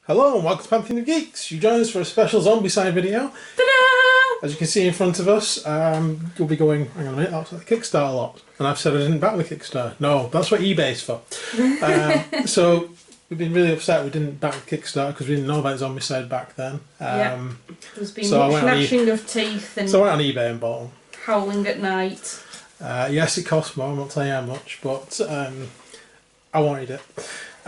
Hello and welcome to Pantheon of Geeks. You join us for a special Zombicide video. Ta-da! As you can see in front of us, you'll be going, hang on a minute, that's like the Kickstarter lot. And I've said I didn't back the Kickstarter. No, that's what eBay's for. So we've been really upset we didn't back the Kickstarter because we didn't know about Zombicide back then. There's been much gnashing of teeth and so I went on eBay and bought them. Howling at night. Yes, it cost more, I won't tell you how much, but I wanted it.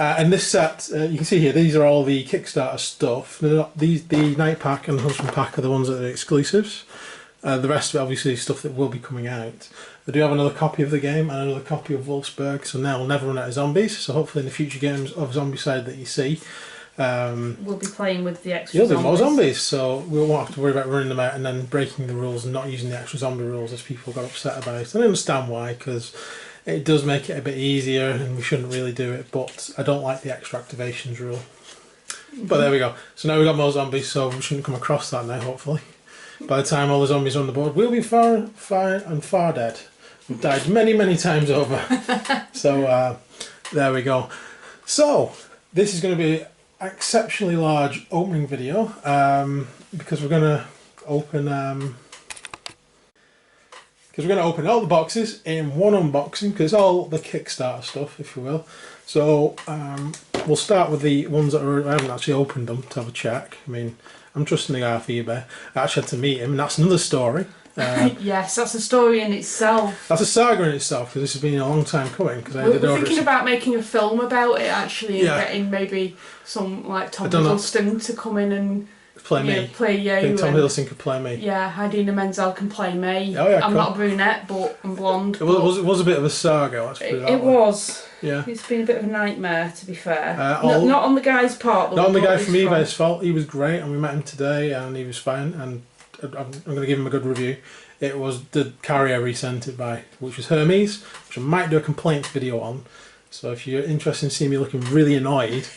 And this set, you can see here, these are all the Kickstarter stuff. The Night Pack and the Huntsman Pack are the ones that are exclusives. The rest of it, obviously, is stuff that will be coming out. They do have another copy of the game and another copy of Wolfsburg, so now we'll never run out of zombies. So hopefully in the future games of Zombicide that you see, we'll be playing with the extra zombies. You'll do more zombies, so we won't have to worry about running them out and then breaking the rules and not using the extra zombie rules as people got upset about. And I understand why, because it does make it a bit easier and we shouldn't really do it, but I don't like the extra activations rule. But there we go. So now we've got more zombies, so we shouldn't come across that now, hopefully. By the time all the zombies are on the board, we'll be far dead. We've died many, many times over. So there we go. So this is going to be an exceptionally large opening video because we're going to open all the boxes in one unboxing, because it's all the Kickstarter stuff, if you will. So we'll start with the ones that I haven't actually opened them to have a check. I mean, I'm trusting the guy off eBay. I actually had to meet him, and that's another story. Yes, that's a story in itself. That's a saga in itself, because this has been a long time coming. We're thinking about making a film about it, actually, and getting maybe some like Tom Hiddleston to come in and play you. I think Tom Hiddleston could play me. Yeah, Idina Menzel can play me. Oh, yeah, I'm not a brunette, but I'm blonde. It was a bit of a saga, let's put it that way. It was. Yeah. It's been a bit of a nightmare, to be fair. Not on the guy's part. Not on the guy from eBay's fault. He was great, and we met him today, and he was fine, and I'm going to give him a good review. It was the carrier he sent it by, which was Hermes, which I might do a complaints video on. So if you're interested in seeing me looking really annoyed,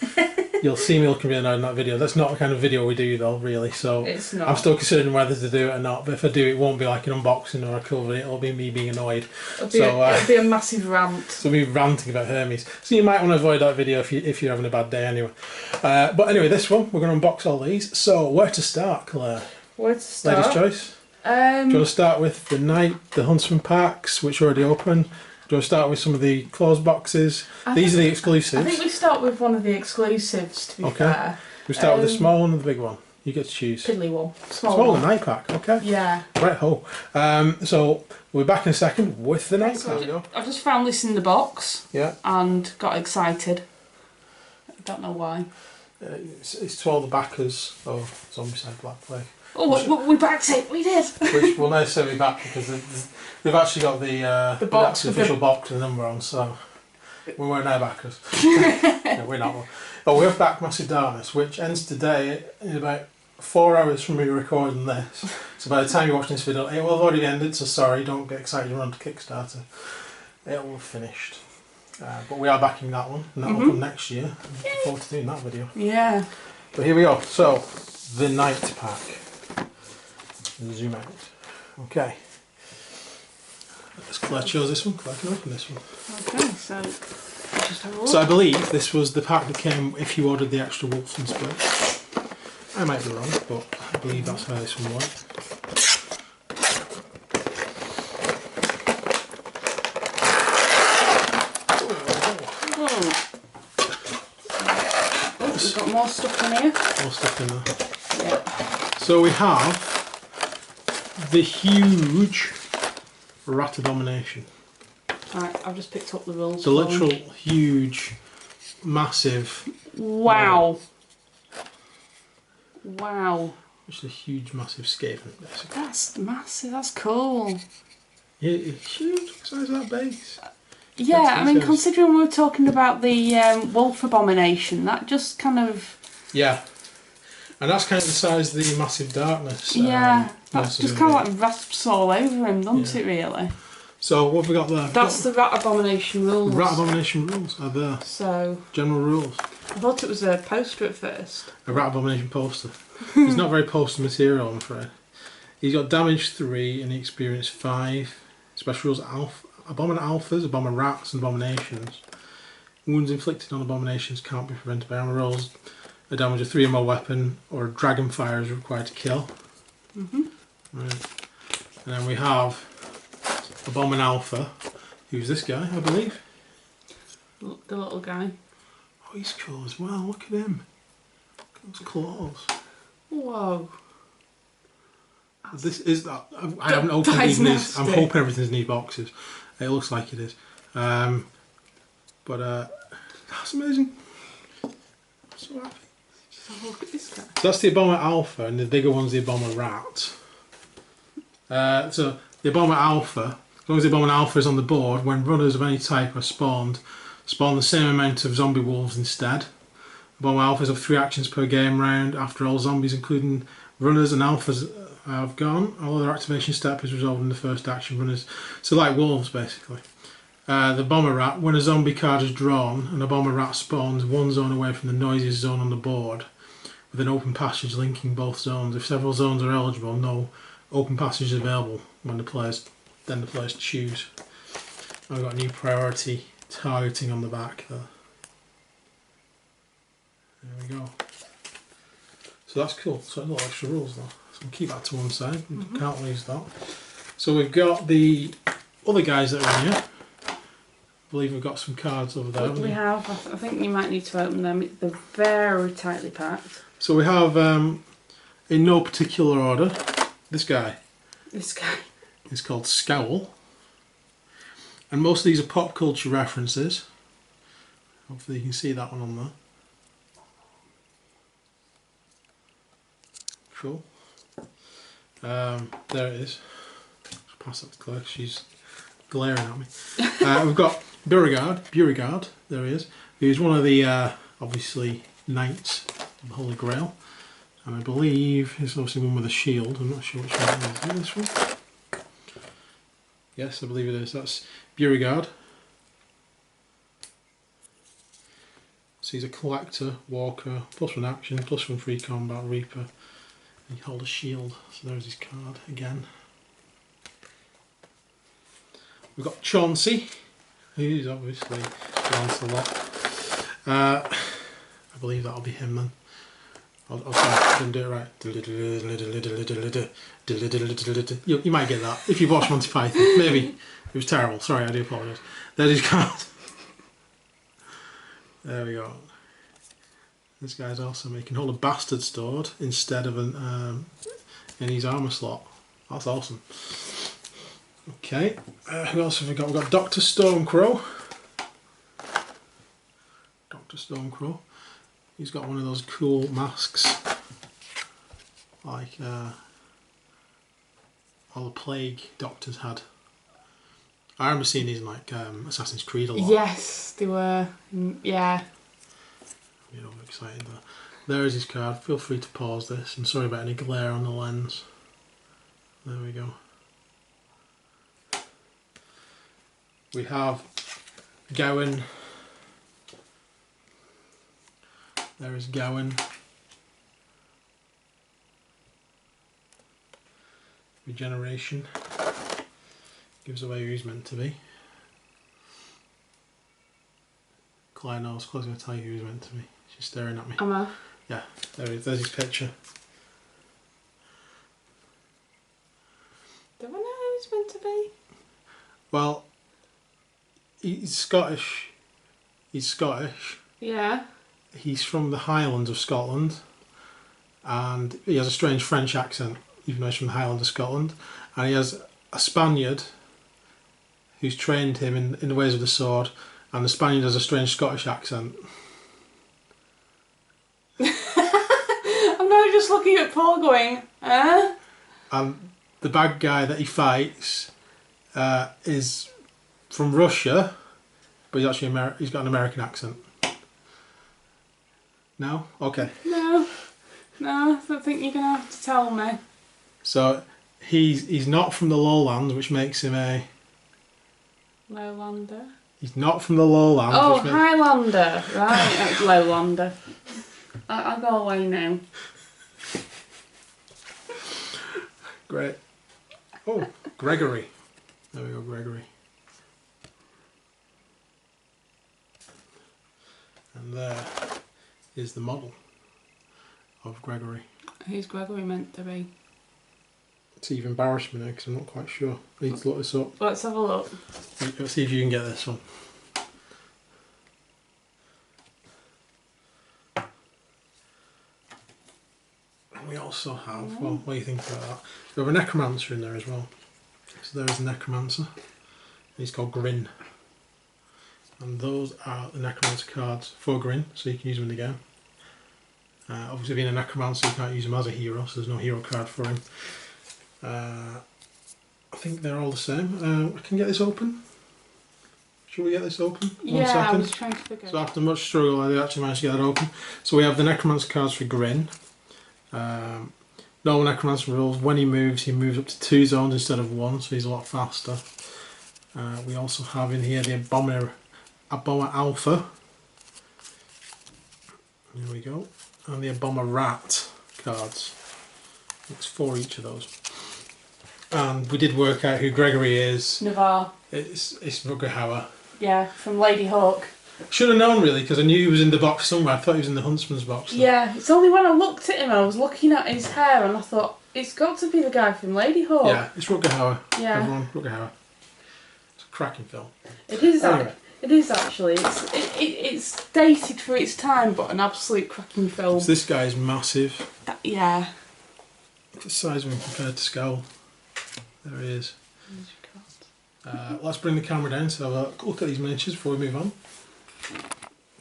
you'll see me looking really annoyed in that video. That's not the kind of video we do, though, really. So it's not. I'm still considering whether to do it or not. But if I do, it won't be like an unboxing or a cover. It'll be me being annoyed. It'll be a massive rant. So we'll be ranting about Hermes. So you might want to avoid that video if you're having a bad day anyway. But anyway, this one, we're going to unbox all these. So where to start, Claire? Where to start? Ladies' choice. Do you want to start with the Huntsman packs, which are already open? Do you want to start with some of the closed boxes? These are the exclusives. I think we start with one of the exclusives, to be fair. We start with the small one or the big one? You get to choose. Piddly one. Small one, night pack, okay. Yeah. Right ho. So we'll be back in a second with the night pack. I just found this in the box. Yeah. And got excited. I don't know why. It's to all the backers of Zombicide Black Plague. Oh, we backed it. We did. Which we'll now say we back because they've actually got the box, the official box and the number on, so we weren't now backers. No, we're not. Oh, we have backed Massive Darkness, which ends today in about 4 hours from me recording this. So by the time you're watching this video, it will have already ended. So sorry, don't get excited. Run to Kickstarter. It will have finished. But we are backing that one, and that will come next year. I'm looking forward to doing that video. Yeah. But here we go. So the night pack. Zoom out. Okay. Claire chose this one. Claire can open this one. Okay, so just have a look. So I believe this was the pack that came if you ordered the extra Wolfson split. I might be wrong, but I believe that's how this one went. Oh, we've got more stuff in here. More stuff in there. Yeah. So we have the huge Rat Abomination. Right, I've just picked up the rules. The literal huge, massive. Wow. Wow. It's a huge, massive Skaven, basically. That's massive. That's cool. Yeah, it's huge. The size of that base. Yeah, I mean, considering we were talking about the Wolf Abomination, that just kind of. Yeah. And that's kind of the size of the Massive Darkness. Yeah, that's just kind of like rasps all over him, doesn't it, really? So, what have we got there? That's the Rat Abomination rules. Rat Abomination rules are there. So. General rules. I thought it was a poster at first. A Rat Abomination poster. He's not very poster material, I'm afraid. He's got damage 3 and he experienced 5. Special rules Abominant Alphas, Abominant Rats, and Abominations. Wounds inflicted on abominations can't be prevented by armor rolls. a damage of 3 or more weapon, or a dragon fire is required to kill. Mm-hmm. Right. And then we have a Bomber Alpha, who's this guy, I believe. The little guy. Oh, he's cool as well. Look at him. Look at those claws. Whoa. This is that. I haven't opened these. I'm hoping everything's in these boxes. It looks like it is. But that's amazing. I'm so happy. Oh, look at this guy. So that's the Bomber Alpha, and the bigger one's the Bomber Rat. So the Bomber Alpha, as long as the Bomber Alpha is on the board, when runners of any type are spawned, spawn the same amount of zombie wolves instead. The Bomber Alphas have 3 actions per game round after all zombies, including runners and alphas, have gone. Although their activation step is resolved in the first action. Runners, so like wolves basically. The Bomber Rat, when a zombie card is drawn and a Bomber Rat spawns 1 zone away from the noisiest zone on the board, with an open passage linking both zones. If several zones are eligible, no open passage is available when the players choose. I've got new priority targeting on the back there. There we go. So that's cool. So a lot of extra rules though. So we'll keep that to one side. Can't lose that. So we've got the other guys that are in here. I believe we've got some cards over there. We have. I think you might need to open them. They're very tightly packed. So we have, in no particular order, this guy. This guy. It's called Scowl. And most of these are pop culture references. Hopefully you can see that one on there. Cool. There it is. Just pass that to Claire, she's glaring at me. We've got Beauregard, there he is. He's one of the, obviously, knights of the Holy Grail. And I believe he's obviously one with a shield. I'm not sure which one it is. Is it this one? Yes, I believe it is. That's Beauregard. So he's a collector, walker, +1 action, +1 free combat, reaper. And he holds a shield. So there's his card again. We've got Chauncey, who's obviously Lancelot. I believe that'll be him then. I'll try, I didn't do it right. You might get that if you've watched Monty Python. Maybe. It was terrible. Sorry, I do apologise. There's his card. There we go. This guy's awesome. He can hold a bastard sword instead of an in his armour slot. That's awesome. Okay. Who else have we got? We've got Dr. Stormcrow. Dr. Stormcrow. He's got one of those cool masks, like all the plague doctors had. I remember seeing these in like Assassin's Creed a lot. Yes, they were. Yeah. You're overexcited there. There is his card. Feel free to pause this. And sorry about any glare on the lens. There we go. We have Gowan. There is Gowan. Regeneration. Gives away who he's meant to be. Claire knows. Claire's going to tell you who he's meant to be. She's staring at me. Am I? Yeah, there he is. There's his picture. Do I know who he's meant to be? Well, he's Scottish. He's Scottish. Yeah. He's from the Highlands of Scotland, and he has a strange French accent, even though he's from the Highlands of Scotland. And he has a Spaniard who's trained him in the ways of the sword, and the Spaniard has a strange Scottish accent. I'm now just looking at Paul going, eh? And the bad guy that he fights is from Russia, but he's actually he's got an American accent. No? Okay. No, I don't think you're going to have to tell me. So he's not from the lowlands, which makes him a... Lowlander? He's not from the lowlands. Oh, Highlander. Right, Lowlander. I'll go away now. Great. Oh, Gregory. There we go, Gregory. And there is the model. of Gregory. Who's Gregory meant to be? See, you've embarrassed me now because I'm not quite sure. I need to look this up. Let's have a look. Let's see if you can get this one. And we also have, well, what do you think about that? We have a necromancer in there as well. So there is a necromancer. He's called Grin. And those are the necromancer cards for Grin, so you can use them in the game. Obviously being a necromancer you can't use him as a hero, so there's no hero card for him. I think they're all the same. I can get this open. Should we get this open? Yeah, 1 second. I was trying to figure. So after much struggle I actually managed to get that open. So we have the necromancer cards for Grin. Normal necromancer rules, when he moves up to 2 zones instead of 1, so he's a lot faster. We also have in here the Aboma Alpha. There we go. And the Aboma Rat cards. It's 4 each of those. And we did work out who Gregory is. Navarre. It's Rutger Hauer. Yeah, from Lady Hawk. Should have known really, because I knew he was in the box somewhere. I thought he was in the Huntsman's box. Though. Yeah, it's only when I looked at him I was looking at his hair and I thought, it's got to be the guy from Lady Hawk. Yeah, it's Rutger Hauer. Yeah. Everyone, Rutger Hauer. It's a cracking film. It is. Anyway. It is actually. It's dated for its time, but an absolute cracking film. So this guy is massive. Yeah. Look at the size of him compared to Skull. There he is. Let's bring the camera down so have a look at these miniatures before we move on.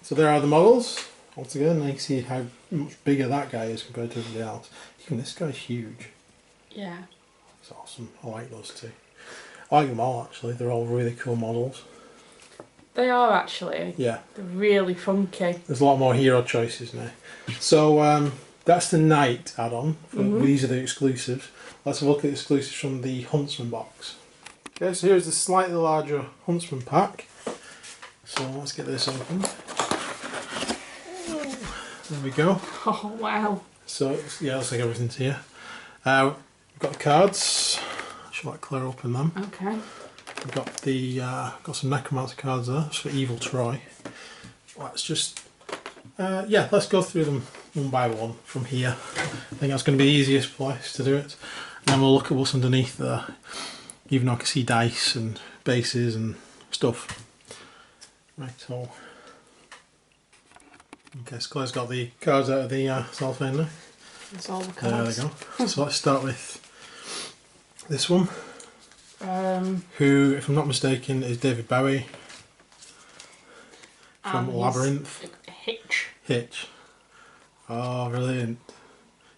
So there are the models. Once again, you can see how much bigger that guy is compared to everybody else. Even this guy's huge. Yeah. It's awesome. I like those two. I like them all actually. They're all really cool models. They are actually. Yeah. They're really funky. There's a lot more hero choices now. So that's the Knight add-on. These are the exclusives. Let's have a look at the exclusives from the Huntsman box. Okay, so here's the slightly larger Huntsman pack. So let's get this open. There we go. Oh wow. So yeah, looks like everything's here. We've got the cards. Shall I clear open them? Okay. We've got the got some necromancer cards there. That's for Evil Troy. Let's just let's go through them one by one from here. I think that's going to be the easiest place to do it. And then we'll look at what's underneath there. Even though I can see dice and bases and stuff. Right, so okay, so Claire's got the cards out of the cellophane now. That's all the cards. There we go. So let's start with this one. Who, if I'm not mistaken, is David Bowie from Labyrinth. Hitch. Oh, brilliant.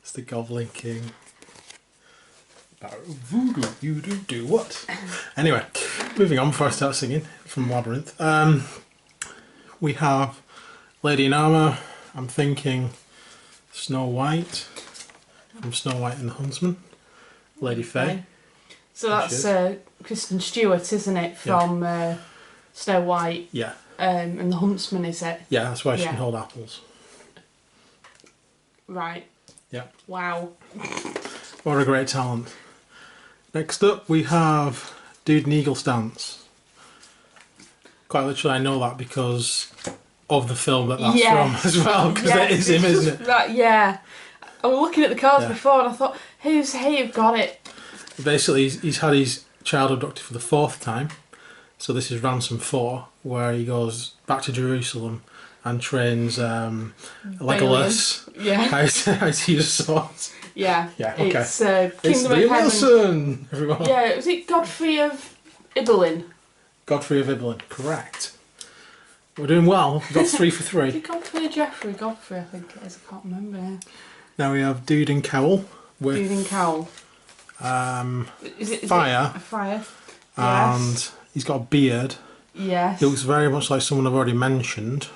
It's the Goblin King. Voodoo, you do what? Anyway, moving on before I start singing from Labyrinth. We have Lady in Armour. I'm thinking Snow White from Snow White and the Huntsman. Lady Faye. So that's Kristen Stewart, isn't it, from Snow White? Yeah. And the Huntsman, is it? Yeah, that's why she can hold apples. Right. Yeah. Wow. What a great talent. Next up we have Dude in Eagle Stance. Quite literally I know that because of the film that's from as well, because it is him, isn't it? Right, yeah. I was looking at the cards before and I thought, who's he? You've got it. Basically he's had his child abducted for the 4th time. So this is Ransom 4, where he goes back to Jerusalem and trains Legolas how to use swords. Yeah. Yeah, okay. It's Kingdom Liam of Heaven. Wilson, everyone. Yeah, was it Godfrey of Ibelin? Godfrey of Ibelin, correct. We're doing well. We've got 3 for 3. Is it Godfrey or Geoffrey? Godfrey, I think it is. I can't remember now. Now we have Dude in Cowl with Dude in Cowl. Is Fire. It Fire. And Yes. he's got a beard. Yes. He looks very much like someone I've already mentioned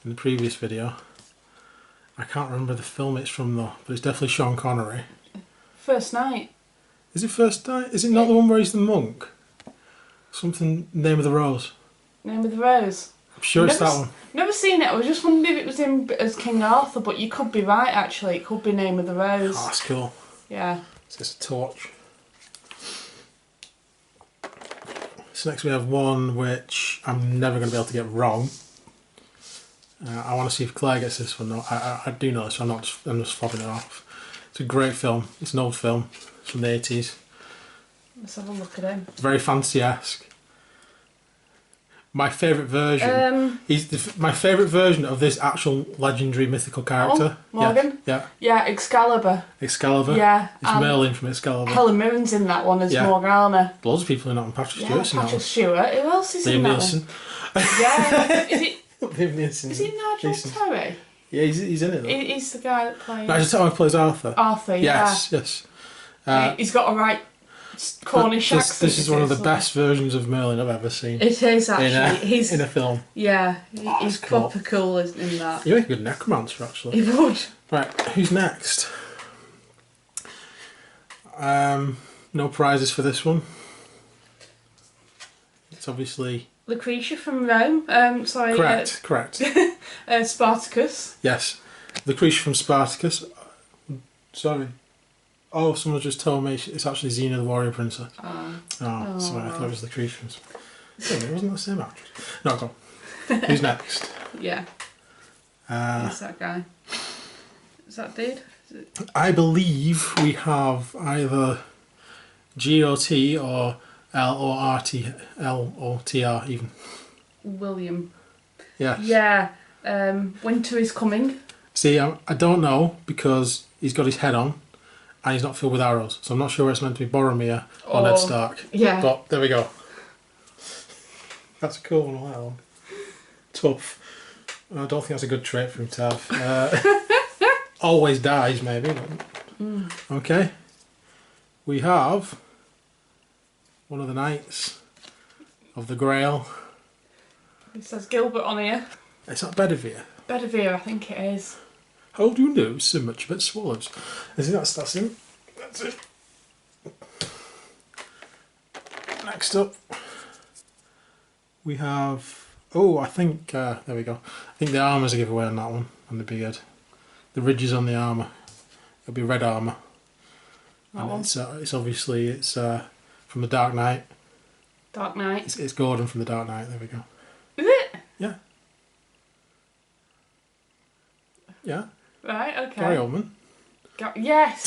in the previous video. I can't remember the film it's from though, but it's definitely Sean Connery. First Night. Is it First Night? Is it not the one where he's the monk? Something, Name of the Rose. Name of the Rose. I'm sure it's that one. Never seen it. I was just wondering if it was him as King Arthur, but you could be right actually. It could be Name of the Rose. Oh, that's cool. Yeah. So it's a torch. So next we have one which I'm never going to be able to get wrong. I want to see if Claire gets this one. No, I do know this. I'm just fobbing it off. It's a great film. It's an old film. It's from the 80s. Let's have a look at him. Very fantasy-esque. My favourite version. My favourite version of this actual legendary mythical character. Oh, Morgan. Yeah, Excalibur. Excalibur. Yeah, it's Merlin from Excalibur. Helen Mirren's in that one as Morgana. Loads of people in that one. Patrick Stewart's in that one. Patrick Stewart. Who else is in that Nielsen. one? Yeah. Is it? Liam Nielsen. Is it Nigel Terry? Yeah, he's in it though. He's the guy that plays. Nigel Terry plays Arthur. Arthur. Yes. He's got a right Cornish accent. This is one of the best versions of Merlin I've ever seen. It is actually. He's in a film. Yeah, he's proper cool in that. You make a good necromancer, actually. He would. Right, who's next? No prizes for this one. It's obviously Lucretia from Rome. Correct. Spartacus. Yes, Lucretia from Spartacus. Sorry. Oh, someone just told me it's actually Xena the Warrior Princess. Oh, sorry, I thought it was Lucretia from Spartacus. It wasn't the same actress. No, go on. Who's next? Yeah. Who's that guy? Is that dude? I believe we have either GOT or LOTR even. William. Yes. Yeah. Winter is coming. See, I don't know because he's got his head on and he's not filled with arrows, so I'm not sure it's meant to be Boromir or Ned Stark. Yeah. But there we go. That's a cool one, that one. Tough. I don't think that's a good trait for him to have. Always dies, maybe. Okay. We have one of the knights of the Grail. It says Gilbert on here. It's not Bedivere. Bedivere, I think it is. How do you know so much about swallows? I think that's him. That's it. Next up, we have. Oh, I think there we go. I think the armour's a giveaway on that one, on the beard. The ridges on the armour. It'll be red armour. And it's obviously from the Dark Knight. Dark Knight. It's Gordon from the Dark Knight. There we go. Is it? Yeah. Yeah. Right. Okay. Gary Oldman. Yes.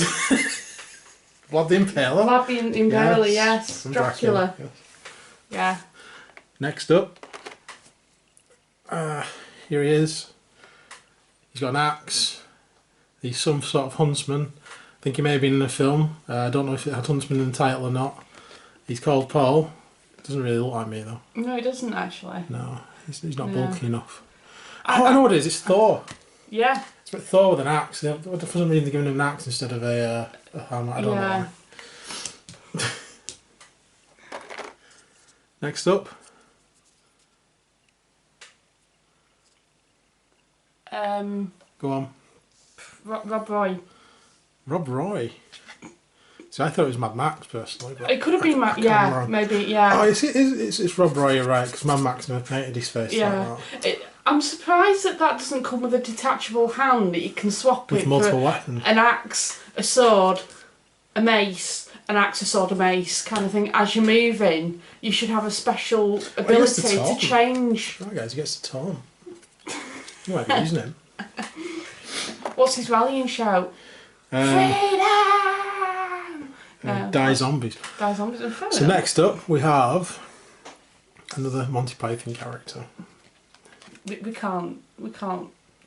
Vlad the Impaler. Vlad the Impaler. Yes. From Dracula. Yes. Yeah. Next up. Here he is. He's got an axe. He's some sort of huntsman. I think he may have been in a film. I don't know if it had huntsman in the title or not. He's called Paul. Doesn't really look like me though. No, he doesn't actually. No, he's not bulky enough. I know what it is. It's Thor. Yeah. It's about Thor with an axe. For some reason they're giving him an axe instead of a hammer. I don't know. Next up. Go on. Rob Roy. Rob Roy. So I thought it was Mad Max personally. But it could have been maybe, yeah. Oh, it's Rob Roy, you're right, because Mad Max never painted his face like that. I'm surprised that doesn't come with a detachable hand that you can swap with it multiple for weapons. An axe, a sword, a mace, an axe, a sword, a mace kind of thing. As you're moving, you should have a special ability to change. Right, guys, he gets to Tom. You might be using him. What's his rallying shout? Freedom! Die Zombies. Die Zombies and Freedom. So next up we have another Monty Python character. We can't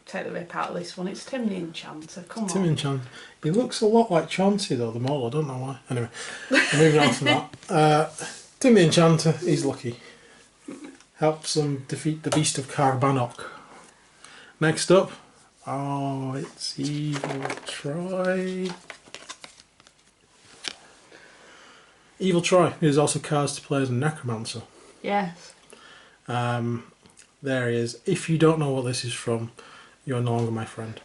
take the rip out of this one. It's Tim the Enchanter. Come on. Tim the Enchanter. He looks a lot like Chauncey though, the mole. I don't know why. Anyway, moving on from that. Tim the Enchanter. He's lucky. Helps them defeat the Beast of Carbannock. Next up. Oh, it's Evil Troy. Evil Troy, who's also cast to play as a necromancer. Yes. There he is. If you don't know what this is from, you're no longer my friend.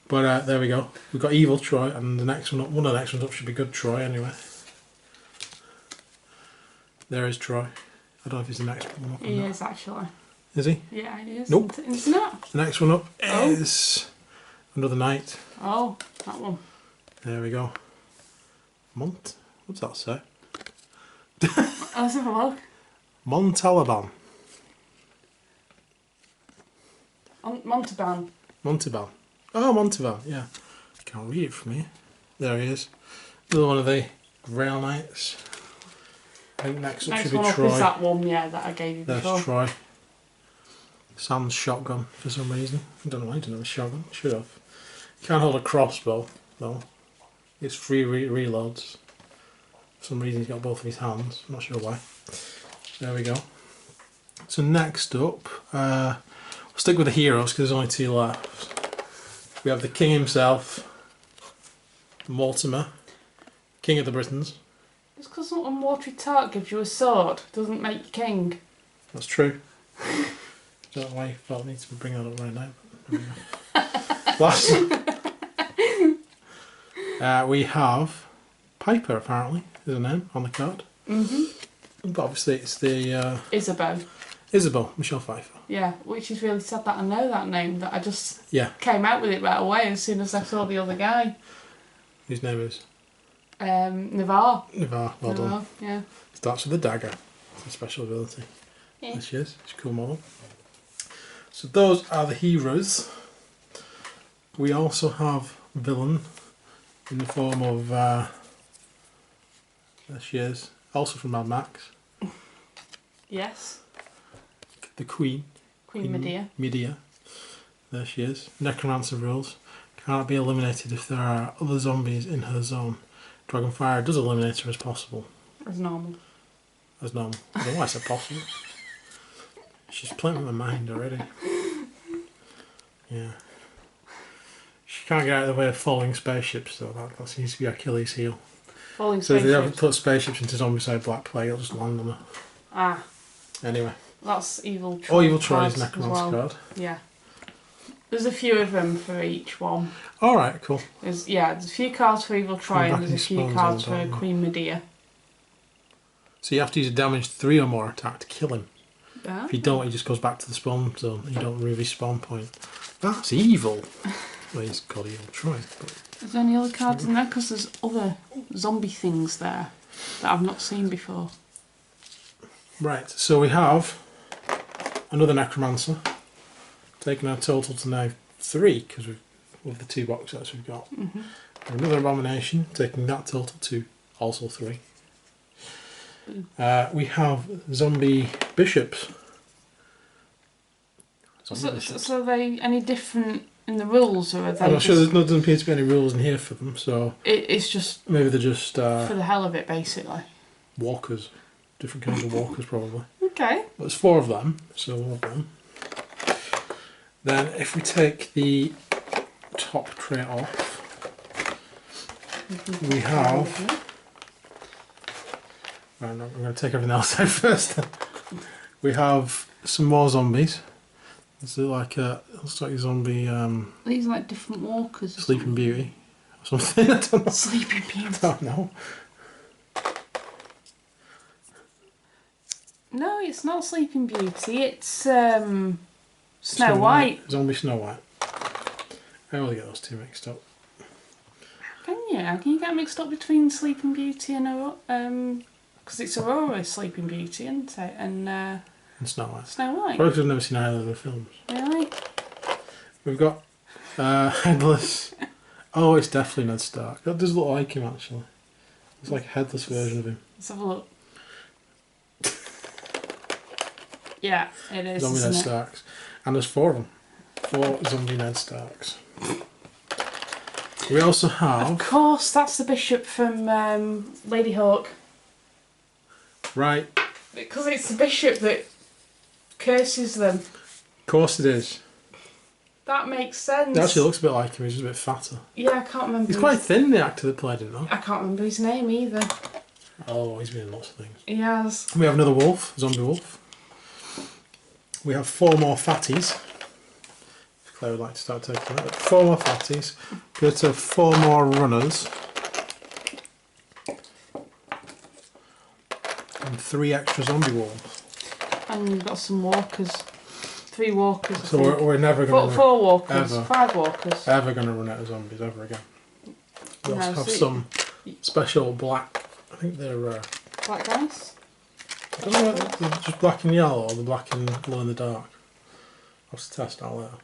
But there we go. We've got Evil Troy, and the next one of the next ones up should be Good Troy anyway. There is Troy. I don't know if he's the next one up. He is actually. Is he? Yeah, he is. Nope. It's not. The next one up is Another Night. Oh, that one. There we go. What's that say? Let's have a look. Montalban. Montalban. Montalban. Oh, Montalban, yeah. I can't read it from here. There he is. Another one of the Grail Knights. I think next up should be Next one Troy. up is that one, yeah, that I gave you There's before. Troy. Sam's shotgun for some reason. I don't know why he didn't have a shotgun. Should have. You can't hold a crossbow, though. It's free reloads. For some reason he's got both of his hands. I'm not sure why. There we go. So next up, we'll stick with the heroes because there's only 2 left. We have the king himself, Mortimer, king of the Britons. Just because a watery tart gives you a sword doesn't make you king. That's true. I don't know why you felt me to bring that up right now. But last, we have Piper, apparently, is her name on the card. But obviously it's the Isabeau, Michelle Pfeiffer. Yeah, which is really sad that I know that name, that I just Yeah. came out with it right away as soon as I saw the other guy. Whose name is? Navarre. Navarre, well done. Yeah. Starts with a dagger. It's a special ability. Yeah. There she is. She's a cool model. So those are the heroes. We also have villain in the form of there she is. Also from Mad Max. Yes. The Queen. Queen Medea. Medea. There she is. Necromancer rules. Cannot be eliminated if there are other zombies in her zone. Dragonfire does eliminate her as possible. As normal. As normal. I don't know why I said possible. She's playing with my mind already. Yeah. She can't get out of the way of falling spaceships though. That seems to be Achilles' heel. Falling So if they spaceships. ever put spaceships into Zombicide Black Plague, it'll just land on her. Ah. Anyway. That's Evil Troy. Oh, Evil Troy's cards Necromancer as well. card. Yeah. There's a few of them for each one. Alright, cool. There's a few cards for Evil Troy and there's a few cards for don't you? Queen Medea. So you have to use a damage 3 or more attack to kill him. Yeah. If you don't, he just goes back to the spawn zone and you don't remove his spawn point. That's evil. Well, he's called Evil Troy. But Is there any other cards in there? Because there's other zombie things there that I've not seen before. right, so we have another Necromancer. Taking our total to now 3 because of the 2 box sets we've got. Another Abomination, taking that total to also 3. We have Zombie Bishops. So are they any different in the rules, or are they? I'm not sure. There doesn't appear to be any rules in here for them, so It's just maybe they're just for the hell of it, basically. walkers, different kinds of walkers probably. Okay. But there's 4 of them, so we'll have them. Then if we take the top tray off, we have. Right, no, I'm going to take everything else out first. We have some more zombies. Is it like a looks like a zombie These are like different walkers. Sleeping Beauty or something? I don't know. Sleeping I Beauty. don't know. No, it's not Sleeping Beauty. It's Snow White. Zombie Snow White. I always get those 2 mixed up. Can you? How can you get mixed up between Sleeping Beauty and because it's Aurora Sleeping Beauty, isn't it? And Snow White. Snow White. Probably because I've never seen either of the films. Really? We've got Headless. Oh, it's definitely Ned Stark. That does look like him actually. It's like a headless version of him. Let's have a look. Yeah, it is. Zombie Ned Isn't it? Starks. And there's 4 of them. 4 Zombie Ned Starks. We also have. Of course, that's the bishop from Lady Hawk. Right. Because it's the bishop that curses them. Of course it is. That makes sense. He actually looks a bit like him, he's just a bit fatter. Yeah, I can't remember. He's quite thin, the actor that played him though. I can't remember his name either. Oh, he's been in lots of things. He has. We have another wolf, zombie wolf. We have 4 more fatties. If Claire would like to start taking that. 4 more fatties. Go to 4 more runners. And 3 extra zombie wolves. And you've got some walkers. 3 walkers. I So think. we're never going to 4 walkers. ever. 5 walkers. ever going to run out of zombies ever again. We also No, have so some special black. I think they're. Black dice. I don't know whether they're just black and yellow or the black and glow in the dark. I'll have to test that later.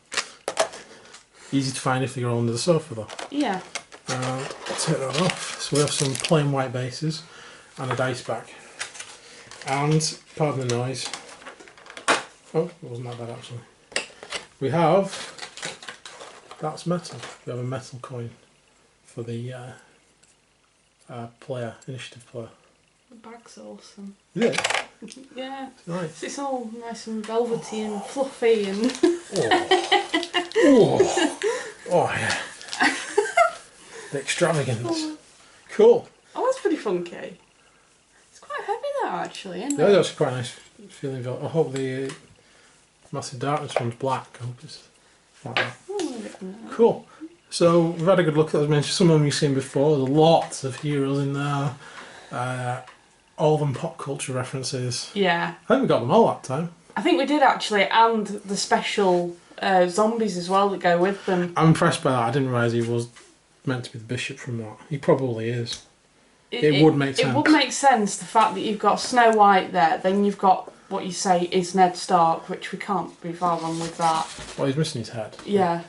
Easy to find if they go under the sofa though. Yeah. And take that off. So we have some plain white bases and a dice back. And, pardon the noise. Oh, it wasn't that bad actually. We have, that's metal. We have a metal coin for the initiative player. The bag's awesome. Is it? Yeah. Nice. It's all nice and velvety and fluffy and... Oh yeah. The extravagance. Cool. Oh, that's pretty funky. It's quite heavy though, actually, isn't Yeah, it? that's quite a nice feeling. I hope the Massive Darkness one's black. I hope it's like that. Cool. So we've had a good look at those. Some of them you've seen before. There's lots of heroes in there. All of them pop culture references. Yeah. I think we got them all that time. I think we did actually, and the special zombies as well that go with them. I'm impressed by that. I didn't realise he was meant to be the bishop from that. He probably is. It would make sense. It would make sense, the fact that you've got Snow White there, then you've got what you say is Ned Stark, which we can't be far wrong with that. Well, he's missing his head. Yeah.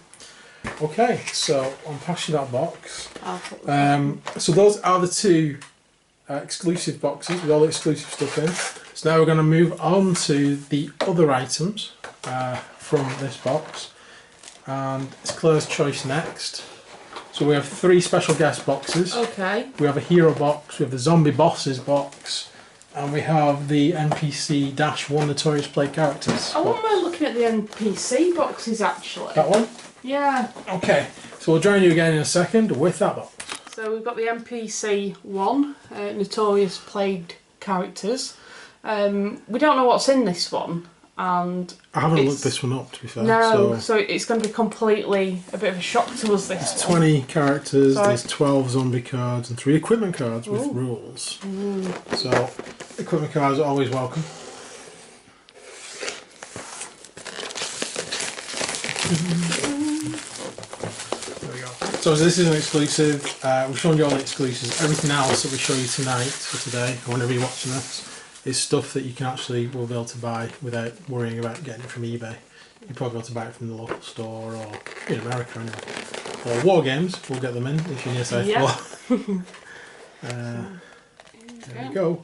Okay, so I'll pass you that box. I'll put So those are the two exclusive boxes with all the exclusive stuff in. So now we're going to move on to the other items from this box. And it's Claire's choice next. So we have 3 special guest boxes. Okay. We have a hero box, we have the zombie bosses box, and we have the NPC-1 Notorious Play Characters I box. wouldn't mind looking at the NPC boxes actually. That one? Yeah. Okay, so we'll join you again in a second with that box. So we've got the NPC-1, Notorious Played Characters. We don't know what's in this one. And I haven't looked this one up, to be fair. No, so it's going to be completely a bit of a shock to us. This There's one. 20 characters, there's 12 zombie cards and 3 equipment cards with rules. So equipment cards are always welcome. There we go. So this is an exclusive. We've shown you all the exclusives. Everything else that we show you tonight or today, or whenever you're watching this, is stuff that you can actually will be able to buy without worrying about getting it from eBay. You'll probably be able to buy it from the local store or in America anyway. Or War Games, we'll get them in if you're near South Pole. There we go.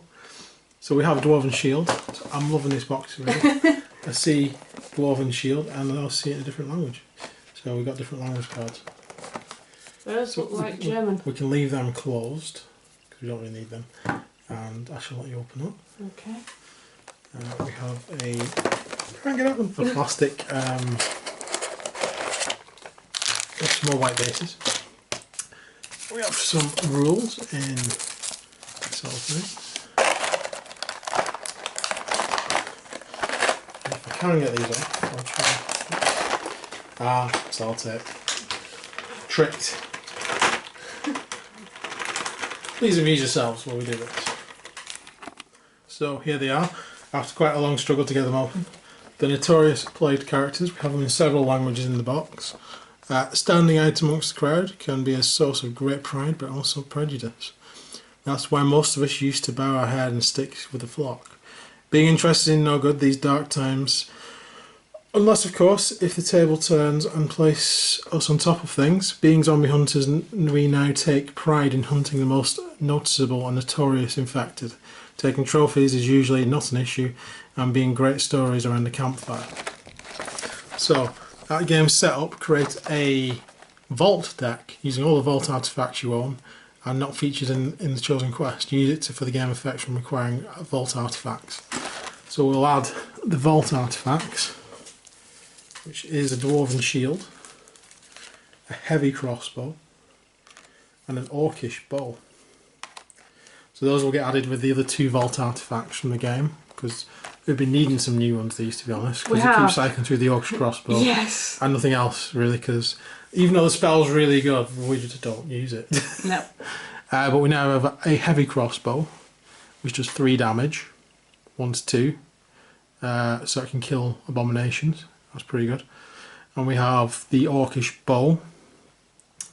So we have a Dwarven Shield. So I'm loving this box really. I see Dwarven Shield and I also see it in a different language. So we've got different language cards. Those look like German. We can leave them closed because we don't really need them. And I shall let you open up. Okay. We have a try and get at them. A plastic some more white bases. We have some rules in cellophane. If I can get these off, I'll try. Sellotape. Tricked. Please amuse yourselves while we do this. So here they are, after quite a long struggle to get them open. The Notorious Played Characters, we have them in several languages in the box. Standing out amongst the crowd can be a source of great pride but also prejudice. That's why most of us used to bow our head and stick with the flock. Being interested in no good these dark times, unless of course if the table turns and place us on top of things. Being zombie hunters, we now take pride in hunting the most noticeable and notorious infected. Taking trophies is usually not an issue, and being great stories around the campfire. So, that game's setup creates a vault deck using all the vault artifacts you own and not featured in the chosen quest. You use it for the game effects from requiring vault artifacts. So we'll add the vault artifacts, which is a Dwarven Shield, a heavy crossbow, and an orcish bow. So those will get added with the other 2 vault artifacts from the game, because we've been needing some new ones these, to be honest, because it keeps cycling through the orcish crossbow. Yes. And nothing else really, because even though the spell's really good, we just don't use it. No. But we now have a heavy crossbow, which does 3 damage, 1 to 2, so it can kill abominations. That's pretty good. And we have the orcish bow,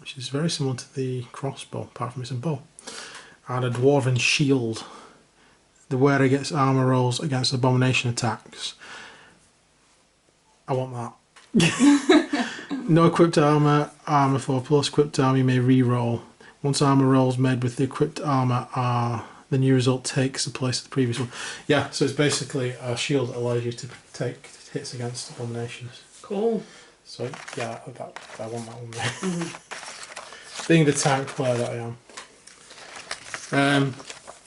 which is very similar to the crossbow, apart from it's a bow. And a Dwarven Shield. The wearer gets armor rolls against abomination attacks. I want that. No equipped armour, armour 4+, equipped armour you may re-roll. Once armour rolls made with the equipped armour are, the new result takes the place of the previous one. Yeah, so it's basically a shield that allows you to take hits against abominations. Cool. So yeah, I want that one there. Being the tank player that I am.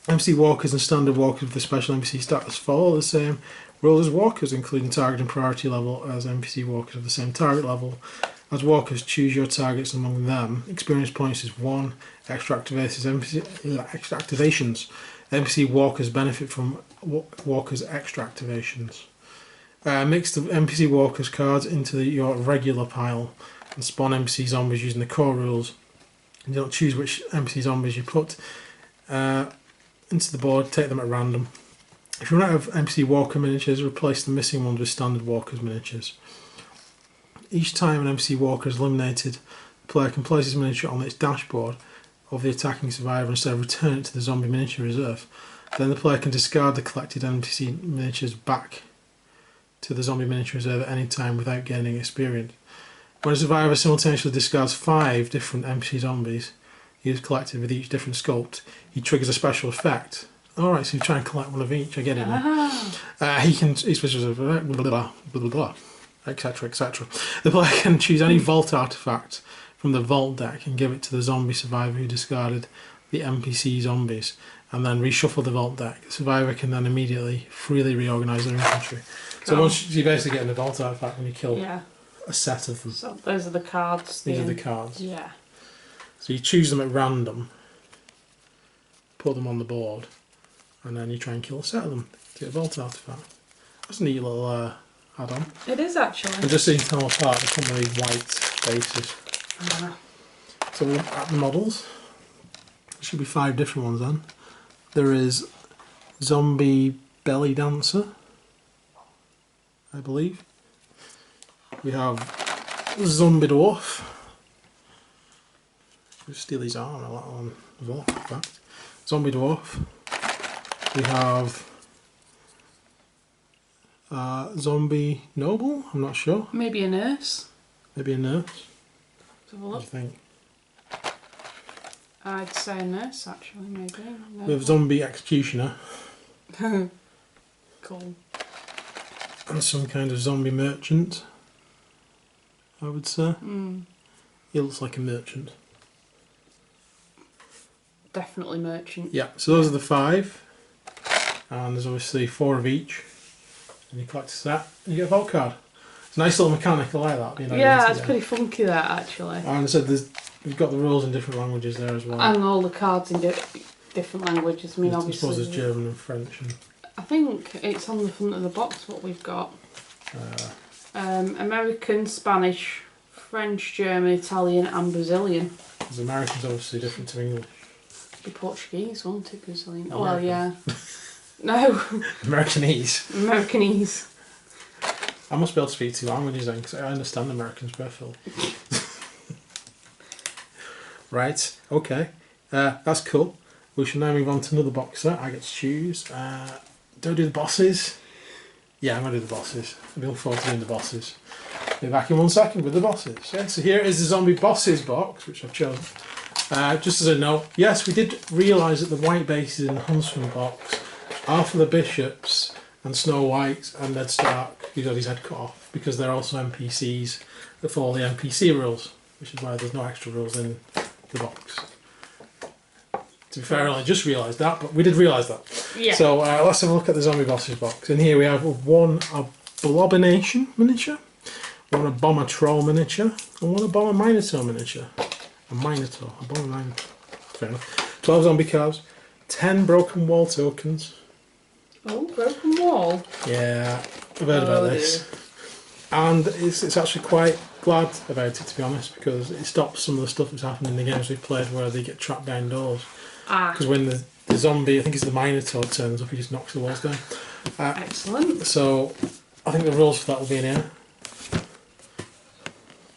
MC walkers and standard walkers with the special NPC stats follow the same rules as walkers, including target and priority level as NPC walkers of the same target level. As walkers, choose your targets among them. Experience points is 1. Extra activations. NPC walkers benefit from walkers' extra activations. Mix the NPC walkers cards into your regular pile and spawn NPC zombies using the core rules. You don't choose which NPC zombies you put into the board, take them at random. If you run out of NPC walker miniatures, replace the missing ones with standard walkers miniatures. Each time an NPC walker is eliminated, the player can place his miniature on its dashboard of the attacking survivor instead of return it to the zombie miniature reserve. Then the player can discard the collected NPC miniatures back to the zombie miniature reserve at any time without gaining experience. When a survivor simultaneously discards 5 different NPC zombies he has collected with each different sculpt, he triggers a special effect. Alright, so you try and collect one of each, I get it now. He switches over, blah, blah, blah, blah, etc, etc. The player can choose any vault artifact from the vault deck and give it to the zombie survivor who discarded the NPC zombies, and then reshuffle the vault deck. The survivor can then immediately freely reorganise their infantry. So once you basically get a vault artifact when you kill a set of them. So those are the cards. These are the cards. Yeah. So you choose them at random, put them on the board, and then you try and kill a set of them to get a vault artifact. That's a neat little add-on. It is actually. And just so you can tell them apart, they come with these white bases. So we'll look at the models. There should be 5 different ones then. There is Zombie Belly Dancer, I believe. We have Zombie Dwarf. We'll steal his arm on that one as well, in fact. Zombie Dwarf. We have Zombie Noble, I'm not sure. Maybe a nurse. Maybe a nurse. Let's have a What look. do you think? I'd say a nurse actually, maybe. No. We have Zombie Executioner. Cool. And some kind of zombie merchant, I would say. He looks like a merchant. Definitely merchant. Yeah, so those are the 5. And there's obviously 4 of each. And you collect a set and you get a vault card. It's a nice little mechanic, I like that. You know, Yeah, it's pretty funky that actually. And I said we've got the rules in different languages there as well. And all the cards in different languages. I mean, I obviously. suppose there's German and French. And, I think it's on the front of the box what we've got. American, Spanish, French, German, Italian and Brazilian. because American's obviously different to English. Be Portuguese, won't it? Brazilian. American. Oh, well, yeah. No. Americanese. Americanese. I must be able to speak 2 languages then, because I understand Americans perfectly. Right, okay. That's cool. We shall now move on to another box set. I get to choose. Do I do the bosses? Yeah, I'm going to do the bosses. I look forward to doing the bosses. Be back in 1 second with the bosses. Yeah, so here is the zombie bosses box, which I've chosen. Just as a note, yes, we did realise that the white bases in the Huntsman box are for the bishops and Snow White and Ned Stark, who got his head cut off, because they're also NPCs that follow the NPC rules, which is why there's no extra rules in the box. To be fair, I only just realised that, but we did realise that. Yeah. So let's have a look at the zombie bosses box. In here we have one Abomination miniature, one Bomber Troll miniature, and one Bomber Minotaur miniature. A Minotaur, a Bomber Minotaur. Fair enough. 12 zombie cards, 10 Broken Wall tokens. Oh, broken wall. Yeah, I've heard about this. And it's actually quite glad about it, to be honest, because it stops some of the stuff that's happened in the games we've played where they get trapped behind doors. Because when the zombie, I think it's the Minotaur, turns up, he just knocks the walls down. Excellent. So I think the rules for that will be in here.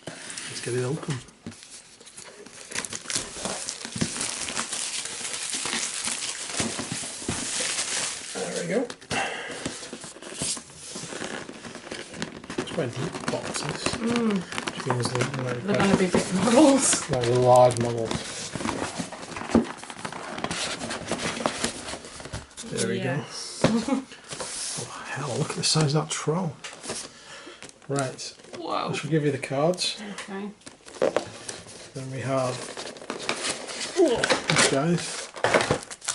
Let's get it open. There we go. It's quite a deep box. basis. Which means they're going to be big models. Like large models. There we go. Oh hell, look at the size of that troll. Right. Wow. I shall give you the cards. Okay. Then we have these guys.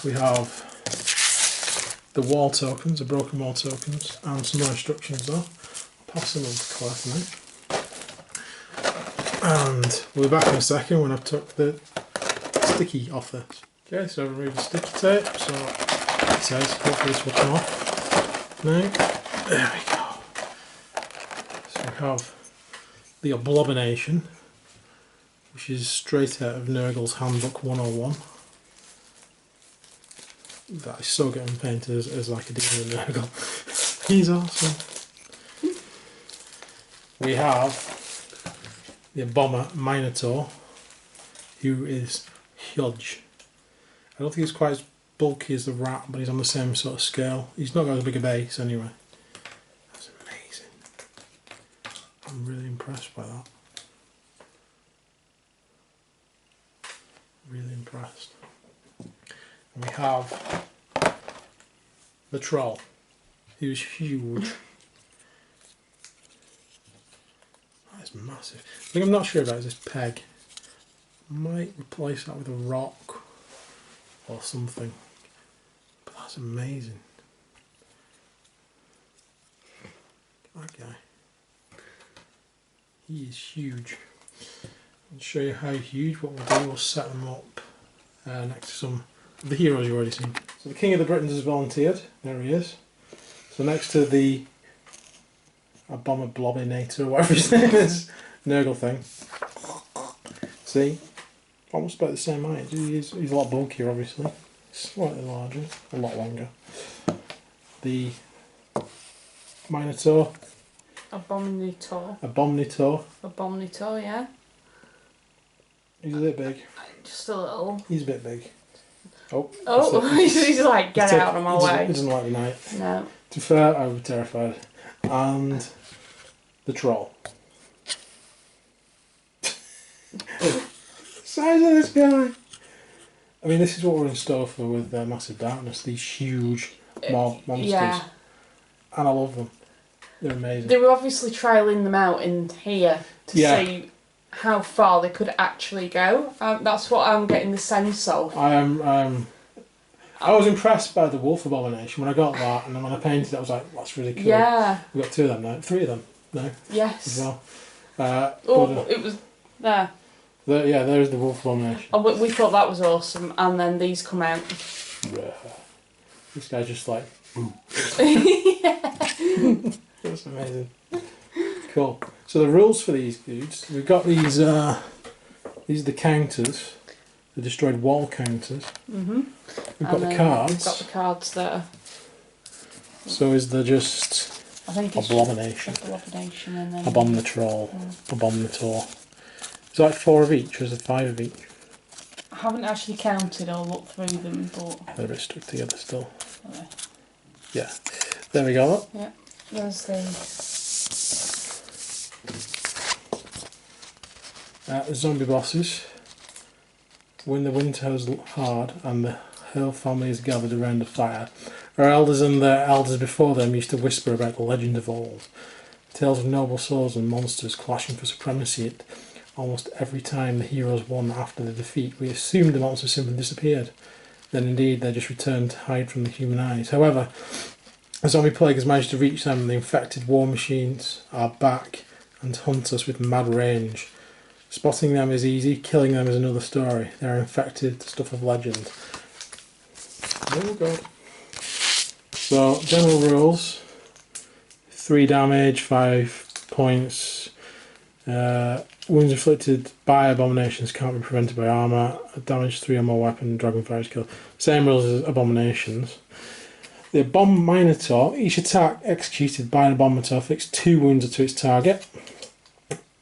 We have the wall tokens, the broken wall tokens, and some more instructions though. I'll pass them on to Claire for now. And we'll be back in a second when I've took the sticky off this. Okay, so I've removed the sticky tape, so it says, hopefully this will come off. Now, there we go. So we have the Abomination, which is straight out of Nurgle's Handbook 101. That is so getting painted as like a demon Nurgle. He's awesome. We have the Bomber Minotaur, who is huge. I don't think he's quite as bulky as the rat, but he's on the same sort of scale. He's not got as big a base anyway. That's amazing. I'm really impressed by that. Really impressed. And we have the Troll, who's huge. That's massive. The thing I'm not sure about is this peg. I might replace that with a rock or something. But that's amazing. That guy. He is huge. I'll show you how huge. What we'll do, we'll set them up next to some of the heroes you've already seen. So the King of the Britons has volunteered. There he is. So next to the Abominablominator, or whatever his name is, Nurgle thing. See? Almost about the same height. He's a lot bulkier, obviously. Slightly larger, a lot longer. The Minotaur. Abominator. Abominator, yeah. He's a bit big. Just a little. He's a bit big. Oh. He's like, get out of my way. He doesn't like the night. No. To be fair, I would be terrified. And the Troll. Size of this guy. I mean, this is what we're in store for with Massive Darkness. These huge monsters. Yeah. And I love them. They're amazing. They were obviously trialling them out in here to see how far they could actually go. That's what I'm getting the sense of. I was impressed by the Wolf Abomination when I got that, and then when I painted it, I was like, that's really cool. Yeah. We've got two of them now. Three of them now. Yes. As well. It was there. There's the Wolf Abomination. Oh, we thought that was awesome, and then these come out. This guy's just like, boom. That's amazing. Cool. So the rules for these dudes, we've got these are the counters, the destroyed wall counters. Mm-hmm. We've got the cards. We've got the cards there. So is there just I think it's Abomination? Abomination and then Abominator. Abominator. Is that like 4 of each or is it 5 of each? I haven't actually counted or looked through them, but They're a bit stuck together still. Okay. Yeah. There we go. Yeah. There's the zombie bosses. When the wind howls hard and the whole family is gathered around the fire, our elders and their elders before them used to whisper about the legend of old. Tales of noble souls and monsters clashing for supremacy. Almost every time the heroes won after the defeat, we assumed the monsters simply disappeared. Then indeed they just returned to hide from the human eyes. However, a zombie plague has managed to reach them and the infected war machines are back and hunt us with mad range. Spotting them is easy, killing them is another story. They are infected, stuff of legend. Oh god. So, general rules. 3 damage, 5 points. Wounds inflicted by abominations can't be prevented by armour. Damage 3 or more weapon, dragonfire is killed. Same rules as abominations. The Abominator, each attack executed by an Abominator inflicts 2 wounds to its target.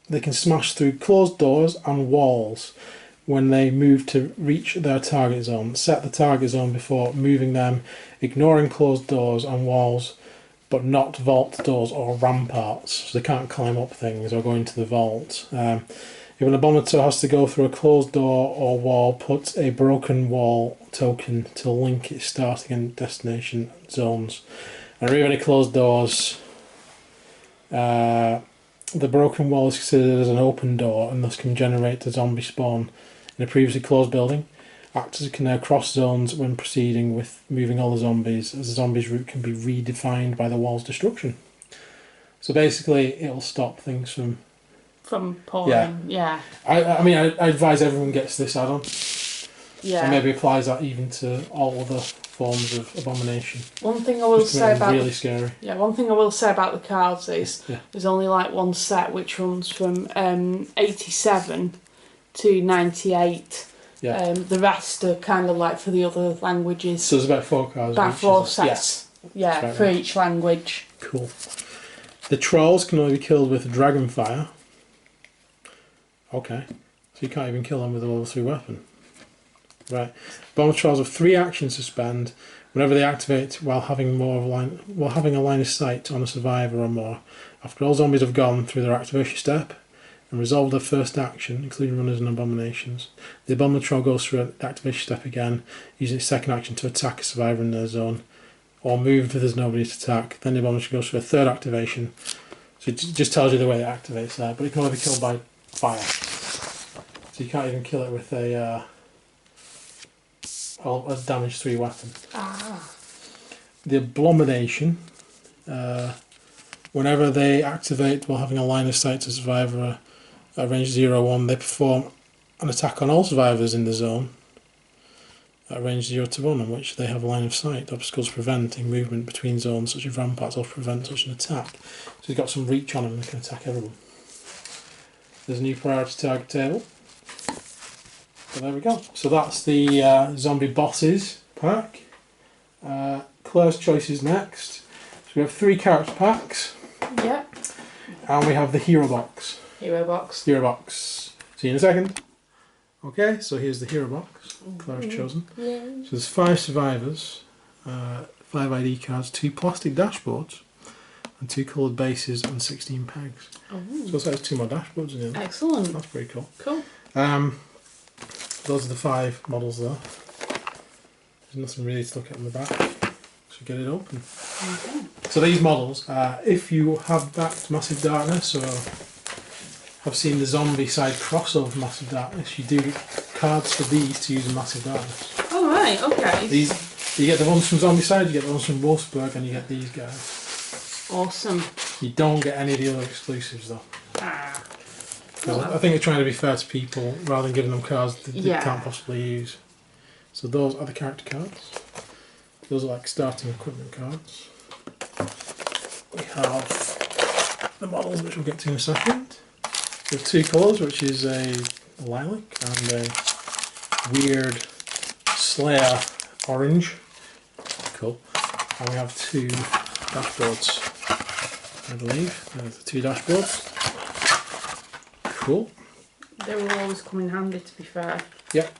They can smash through closed doors and walls when they move to reach their target zone. Set the target zone before moving them, ignoring closed doors and walls but not vault doors or ramparts, so they can't climb up things or go into the vault. If an abominator has to go through a closed door or wall, put a broken wall token to link its starting and destination zones. And remove any closed doors. The broken wall is considered as an open door and thus can generate the zombie spawn in a previously closed building. Actors can now cross zones when proceeding with moving all the zombies, as the zombies' route can be redefined by the wall's destruction. So basically, it'll stop things from pouring. Yeah. I mean, I advise everyone gets this add-on. Yeah. And maybe applies that even to all other forms of abomination. One thing I will say about really scary. Yeah, one thing I will say about the cards is there's only like one set which runs from 87 to 98. Yeah. The rest are kind of like for the other languages. So there's about 4 cards. About 4 sets. Yeah, for each language. Cool. The trolls can only be killed with dragonfire. Okay. So you can't even kill them with a level 3 weapon. Right. Bomber trolls have 3 actions to spend whenever they activate while having a line of sight on a survivor or more. After all zombies have gone through their activation step and resolved their first action, including runners and abominations, the bomber troll goes through an activation step again, using its second action to attack a survivor in their zone, or move if there's nobody to attack. Then the abomination goes through a third activation. So it just tells you the way it activates there, but it can only be killed by fire. So you can't even kill it with a damage 3 weapon. The abomination, whenever they activate while having a line of sight to survivor at range 0-1, they perform an attack on all survivors in the zone at range 0-1, on which they have a line of sight. Obstacles preventing movement between zones, such as ramparts, or prevent such an attack. So he's got some reach on him and can attack everyone. There's a new priority target table. So there we go. So that's the zombie bosses pack. Claire's choice is next. So we have 3 character packs. Yep. And we have the hero box. Hero box. Hero box. See you in a second. Okay, so here's the hero box. Claire's chosen. Yeah. So there's 5 survivors, 5 ID cards, 2 plastic dashboards, and 2 coloured bases and 16 pegs. Oh. So also has 2 more dashboards in there. Excellent. That's pretty cool. Cool. Those are the 5 models there. There's nothing really to look at on the back. So get it open. Okay. So these models, if you have backed Massive Darkness or have seen the Zombicide crossover Massive Darkness, you do get cards for these to use in Massive Darkness. Oh right, okay. You get the ones from Zombicide, you get the ones from Wolfsburg, and you get these guys. Awesome. You don't get any of the other exclusives though. Ah. I think they're trying to be fair to people rather than giving them cards that they can't possibly use. So those are the character cards. Those are like starting equipment cards. We have the models, which we'll get to in a second. We have 2 colours, which is a lilac and a weird Slayer orange. Cool. And we have 2 dashboards, I believe. There's the 2 dashboards. Cool. They will always come in handy, to be fair. Yep.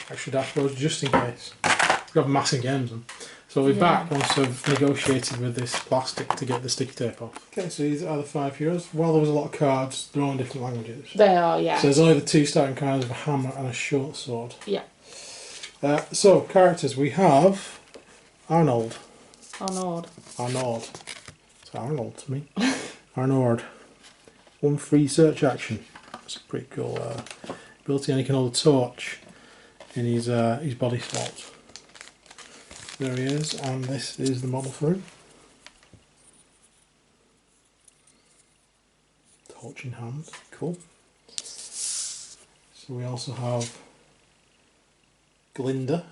Extra dashboards just in case. We have massive games on. So we're back once I've negotiated with this plastic to get the sticky tape off. Okay, so these are the 5 heroes. While there was a lot of cards, they're all in different languages. They are, yeah. So there's only the 2 starting cards of a hammer and a short sword. Yeah. So, characters, we have Arnold. Arnold. It's Arnold to me. Arnold. 1 free search action. That's a pretty cool ability, and he can hold a torch in his body slot. There he is, and this is the model for him. Torch in hand, cool. So we also have Glinda.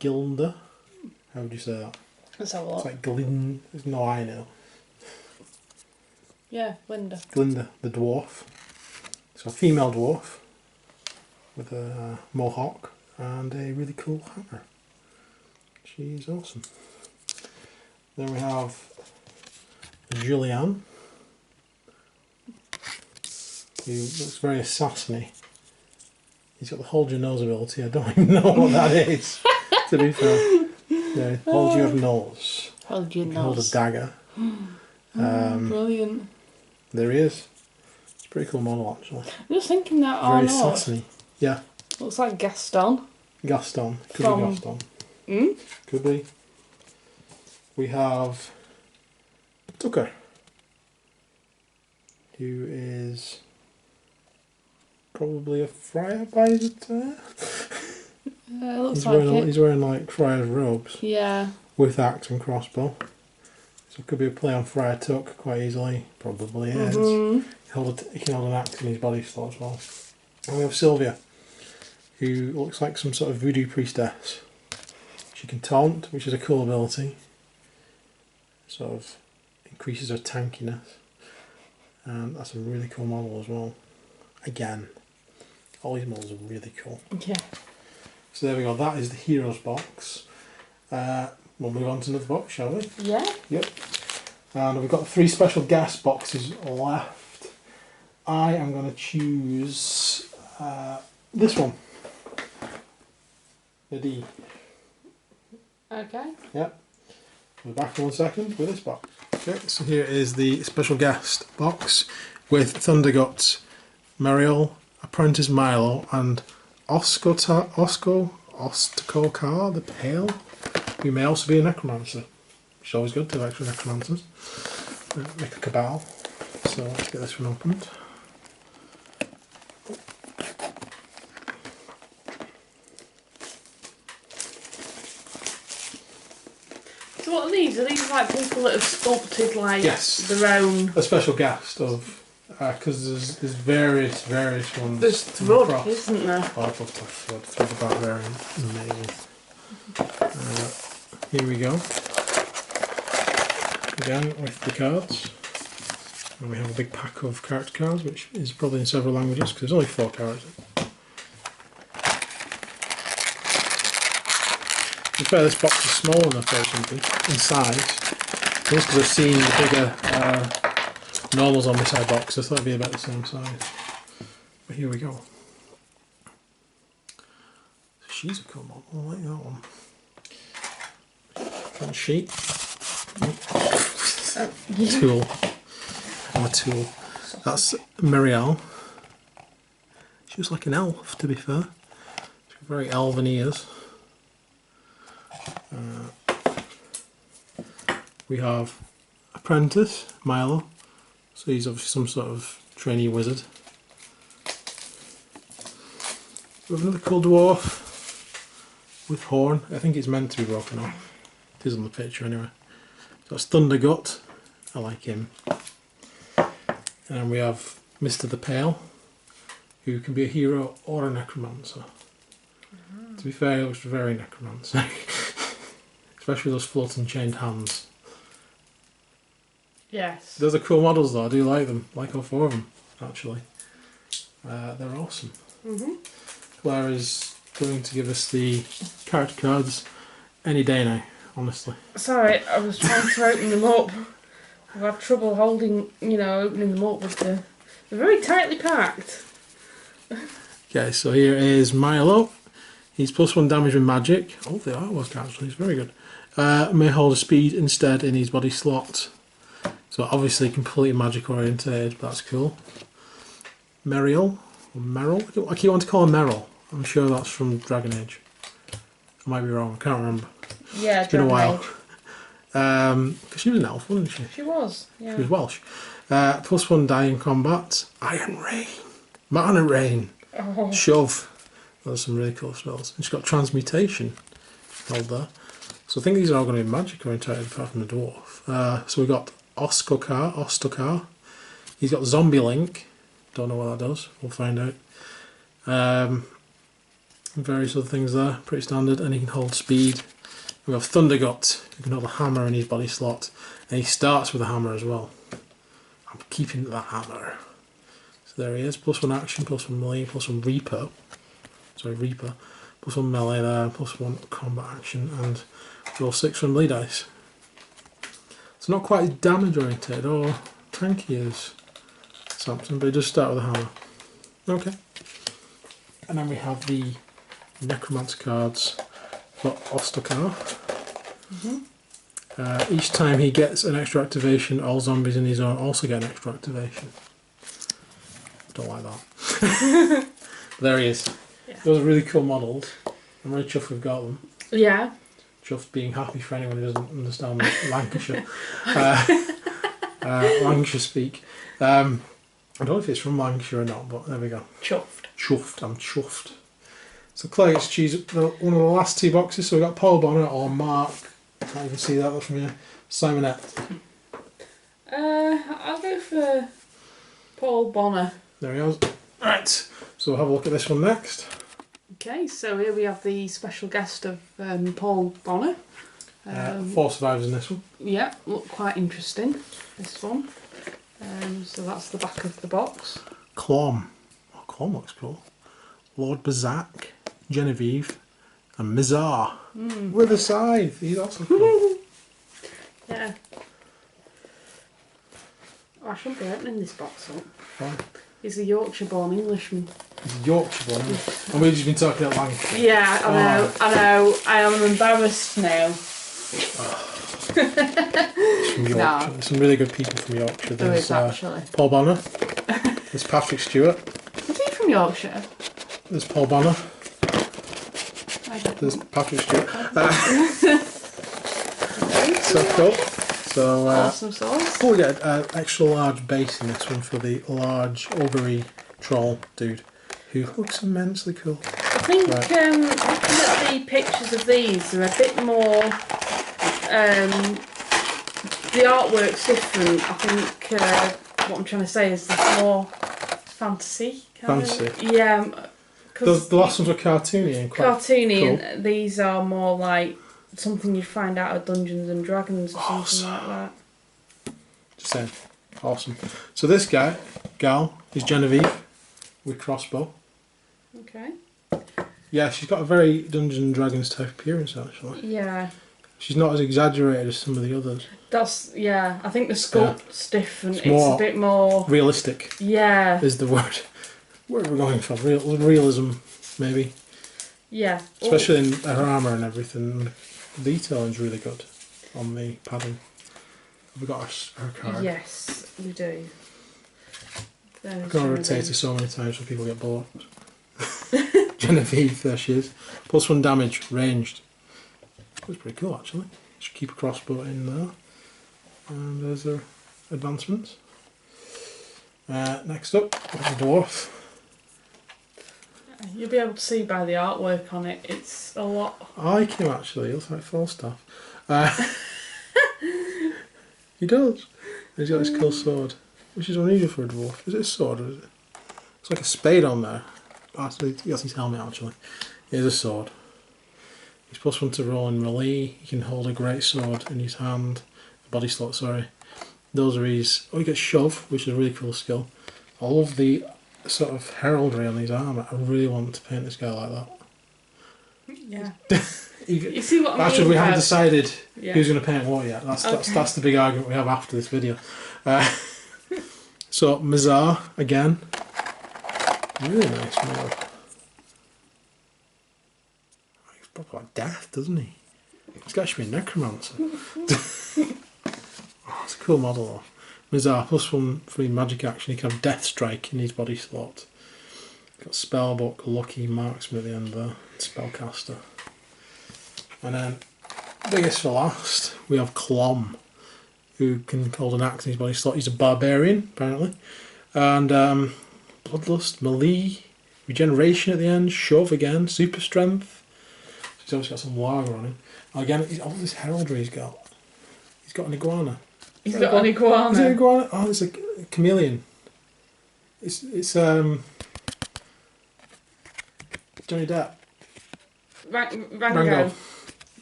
How would you say that? Let's have a look. It's like Glin. There's no I now. Yeah, Glinda. Glinda, the dwarf. So a female dwarf with a mohawk and a really cool hammer. She's awesome. Then we have Julianne, who looks very assassiny. He's got the hold your nose ability. I don't even know what that is, to be fair. Yeah, hold your nose. Hold your He can hold a nose. dagger. Brilliant. There he is. It's a pretty cool model actually. I'm just thinking that Very Arnaud sassy. Yeah. looks like Gaston. Gaston. Could From- be Gaston. Could be. We have Tucker, who is probably a friar by his attire. Looks He's like wearing, it. he's wearing like friar's robes Yeah. with axe and crossbow. So it could be a play on Friar Tuck quite easily. Probably is. He can hold an axe in his body slot as well. And we have Sylvia, who looks like some sort of voodoo priestess. She can taunt, which is a cool ability. Sort of increases her tankiness. And that's a really cool model as well. Again, all these models are really cool. Yeah. So there we go, that is the Heroes box. We'll move on to another box, shall we? Yeah. Yep. And we've got 3 special guest boxes left. I am going to choose this one. The D. Okay. Yep. We'll be back in 1 second with this box. Okay, so here is the special guest box with Thundergut, Mariol, Apprentice Milo, and Ostokar the Pale, who may also be a necromancer. Which is always good to have extra necromancers. Make a cabal. So let's get this one opened. So what are these? Are these like people that have sculpted like their own? A special guest of because there's various ones. There's Thrud, isn't there? Oh, I'd love to have Thrud. Thrud about variant. Amazing. Here we go. Again with the cards. And we have a big pack of character cards, which is probably in several languages because there's only 4 characters. To be fair, this box is small enough or something in size. Just because I've seen the bigger normal Zombicide box, I thought it'd be about the same size. But here we go. She's a cool model, I like that one. One sheet. Yeah. Tool. I'm a tool. That's Marielle. She was like an elf, to be fair. She's got very elven ears. We have Apprentice, Milo. So he's obviously some sort of trainee wizard. We have another cool dwarf with horn. I think it's meant to be broken off. It is on the picture anyway. So that's Thundergut. I like him. And we have Mr. the Pale, who can be a hero or a necromancer. To be fair, he looks very necromancer. Especially those floating chained hands. Yes. Those are cool models though, I do like them. I like all 4 of them, actually. They're awesome. Claire is going to give us the character cards any day now, honestly. Sorry, I was trying to open them up. I've had trouble holding, opening them up with they're very tightly packed. Okay, so here is Milo. He's +1 damage with magic. Oh, the artwork actually is very good. May hold a speed instead in his body slot. So obviously completely magic oriented, but that's cool. Mariol, or Meryl? I keep wanting to call her Meryl. I'm sure that's from Dragon Age. I might be wrong, I can't remember. Yeah, it's been a while. Because she was an elf, wasn't she? She was, yeah. She was Welsh. +1 die in combat. Iron Rain. Mana Rain. Oh. Shove. Those are some really cool spells. And she's got transmutation held there. So I think these are all going to be magic oriented apart from the dwarf. So we've got Ostokar. He's got Zombie Link. Don't know what that does. We'll find out. Various other things there. Pretty standard. And he can hold speed. We have Thundergut, who can hold a hammer in his body slot. And he starts with a hammer as well. I'm keeping that hammer. So there he is. +1 action, +1 melee, +1 Reaper. Sorry, Reaper. +1 melee there, +1 combat action, and roll 6 from bleed dice. So not quite as damage oriented or tanky as Samson, but he does start with a hammer. Okay. And then we have the Necromancer cards for Ostokar. Each time he gets an extra activation, all zombies in his zone also get an extra activation. Don't like that. There he is. Yeah. Those are really cool models. I'm really chuffed we've got them. Yeah. Chuffed being happy for anyone who doesn't understand Lancashire. Lancashire speak. I don't know if it's from Lancashire or not, but there we go. Chuffed. Chuffed, I'm chuffed. So Claire gets to choose one of the last 2 boxes. So we've got Paul Bonner or Mark. Can't even see that from here. Simonette. I'll go for Paul Bonner. There he is. Right, so we'll have a look at this one next. Okay, so here we have the special guest of Paul Bonner. 4 survivors in this one. Yeah, look quite interesting, this one. So that's the back of the box. Clom. Oh, Clom looks cool. Lord Bazak, Genevieve, and Mizar. With a scythe. He's also cool. Yeah. Oh, I shouldn't be opening this box up. Fine. He's a Yorkshire-born Englishman. He's a Yorkshire one, isn't he? And we've just been talking about Lancashire. Yeah, I know. I am embarrassed now. From Yorkshire. No. There's some really good people from Yorkshire. There There's is actually. Paul Bonner. There's Patrick Stewart. Is he from Yorkshire? There's Paul Bonner. I don't There's know. Patrick Stewart. So cool. So, Awesome sauce. we get an extra large base in this one for the large ovary troll dude, who looks immensely cool. I think looking at the pictures of these, they're a bit more. The artwork's different. I think what I'm trying to say is there's more fantasy. Fantasy. Yeah. The last ones were cartoony and quite Cartoony, cool. and these are more like something you'd find out of Dungeons and Dragons or something Awesome. like that. Just saying. Awesome. So this gal, is Genevieve with crossbow. Okay. Yeah, she's got a very Dungeons and Dragons type appearance actually. Yeah. She's not as exaggerated as some of the others. I think the sculpt's different. It's more a bit more realistic. Yeah. Is the word. Where are we going from? Realism, maybe. Yeah. Especially in her armour and everything. The detailing's really good on the padding. Have we got her card? Yes, we do. I'm going to rotate her so many times so people get bored. Genevieve, there she is. +1 damage, ranged. That's pretty cool actually. Should keep a crossbow in there. And there's her advancements. Next up, the dwarf. You'll be able to see by the artwork on it, it's a lot. I like him actually, he looks like Falstaff. He does. He's got this cool sword, which is unusual for a dwarf. Is it a sword or is it? It's like a spade on there. Actually, he has his helmet actually. Here's a sword. He's +1 to roll and melee. He can hold a great sword in his hand. Body slot, sorry. Those are his. Oh, he gets shove, which is a really cool skill. I love the sort of heraldry on his armour. I really want to paint this guy like that. Yeah. You see what I mean? Actually, we haven't decided Yeah. who's going to paint what yet. That's the big argument we have after this video. So Mizar again. Really nice model. He's proper like death, doesn't he? He's got to be a necromancer. Oh, it's a cool model though. Mizar, +1 for his magic action. He can have Death Strike in his body slot. Got Spellbook, Lucky, Marksman at the end there. Spellcaster. And then, biggest for last, we have Clom, who can hold an axe in his body slot. He's a barbarian, apparently. And Bloodlust, Melee, Regeneration at the end, Shove again, Super Strength. He's obviously got some lager on him. And again, all this heraldry he's got. He's got an iguana. He's got an iguana. Is it an iguana? Oh, it's a chameleon. It's Johnny Depp. Rango.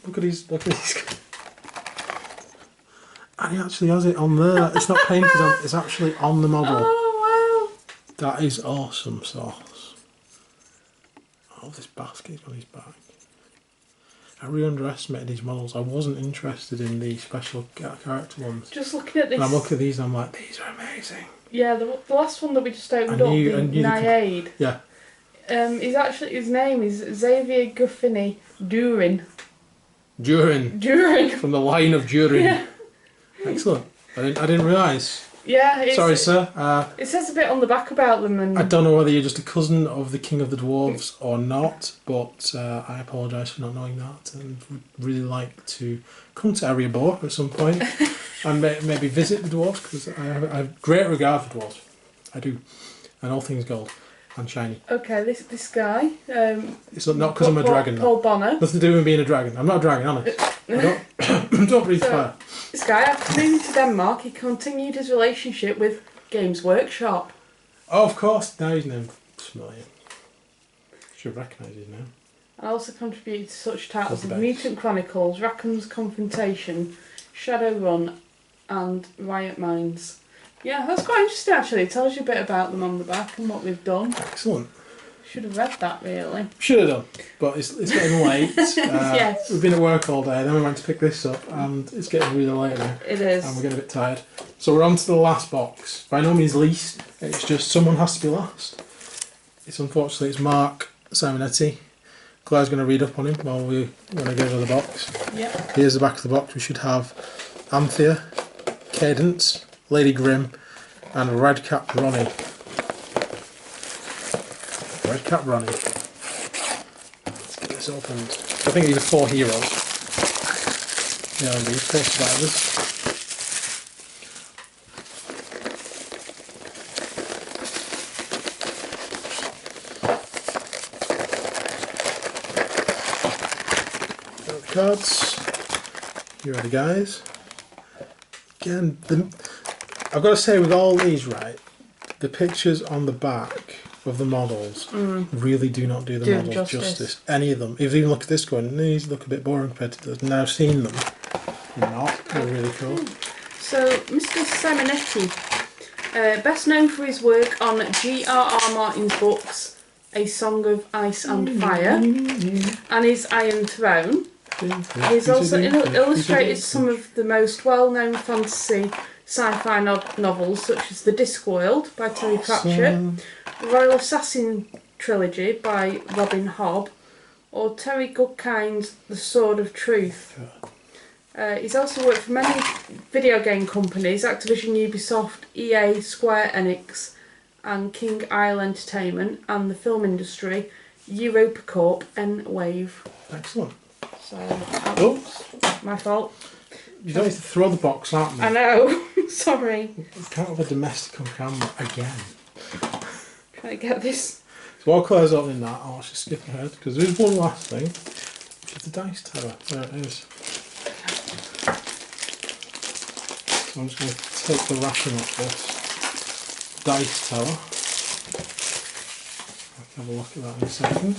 Look at his. And he actually has it on there. It's not painted on. It's actually on the model. Oh That is awesome sauce. Oh, this basket he's on his back. I really underestimated these models. I wasn't interested in the special character ones. wow. Just looking at this. And I'm looking at these and I'm like, these are amazing. Yeah, the last one that we just opened up, the Naiad. Yeah. He's actually, his name is Xavier Guffini Durin. Durin. From the line of Durin. Yeah. Excellent. I didn't realise. Yeah. Sorry, sir. It says a bit on the back about them, and I don't know whether you're just a cousin of the King of the Dwarves or not, but I apologise for not knowing that, and would really like to come to Ariabor at some point and maybe visit the dwarves, because I have great regard for dwarves. I do, and all things gold and shiny. Okay, this guy. It's not because I'm a dragon. Paul Bonner. Nothing to do with being a dragon. I'm not a dragon, am I? Don't breathe fire. This guy, after moving to Denmark, he continued his relationship with Games Workshop. Oh, of course. Now his name familiar. Should recognise his name. And also contributed to such titles as Mutant Chronicles, Rackham's Confrontation, Shadowrun, and Riot Minds. Yeah, that's quite interesting actually. It tells you a bit about them on the back and what we've done. Excellent. Should have read that really. Should have done, but it's getting late. Yes. We've been at work all day, then we went to pick this up, and it's getting really late now. It is. And we're getting a bit tired. So we're on to the last box. By no means least, it's just someone has to be last. It's Mark Simonetti. Claire's going to read up on him while we're going to go to the box. Yep. Here's the back of the box. We should have Anthea, Cadence, Lady Grimm, and Redcap Ronnie. Redcap Ronnie. Let's get this opened. I think these are 4 heroes. Yeah, indeed, 4 survivors. There are the cards. Here are the guys. Again, I've got to say with all these, right, the pictures on the back of the models really do not do the models justice. Any of them. If you even look at this one, these look a bit boring compared to those. Now I've seen them. They're not. They're really cool. So, Mr. Simonetti, best known for his work on G.R.R. Martin's books, A Song of Ice and Fire, and his Iron Throne. He's also illustrated some of the most well-known fantasy sci-fi novels, such as The Discworld by Terry Pratchett, the Royal Assassin trilogy by Robin Hobb, or Terry Goodkind's The Sword of Truth. He's also worked for many video game companies: Activision, Ubisoft, EA, Square Enix, and King Isle Entertainment, and the film industry, EuropaCorp and Wave. Excellent. So, my fault. You don't need to throw the box at me. I know. Sorry. We can't have a domestic on camera again. Trying to get this. So while Claire's opening that, I'll actually skip ahead because there is one last thing, which is the dice tower. There it is. So I'm just going to take the wrapping off this dice tower. I'll have a look at that in a second.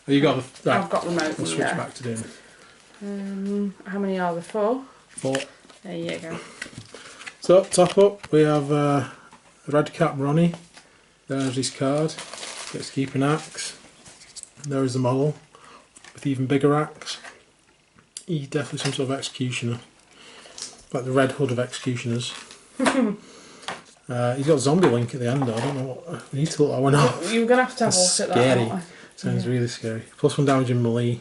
Oh, you got the. Right. I've got the notes. We'll switch back to doing. How many are there? 4? 4. There you go. So top up we have Redcap Ronnie. There's his card. Gets to keep an axe. There is the model with even bigger axe. He's definitely some sort of executioner, like the Red Hood of executioners. He's got Zombie Link at the end though. I don't know what. We need to look that one up. You're gonna have to have a look at that. Scary. Sounds really scary. +1 damage in melee.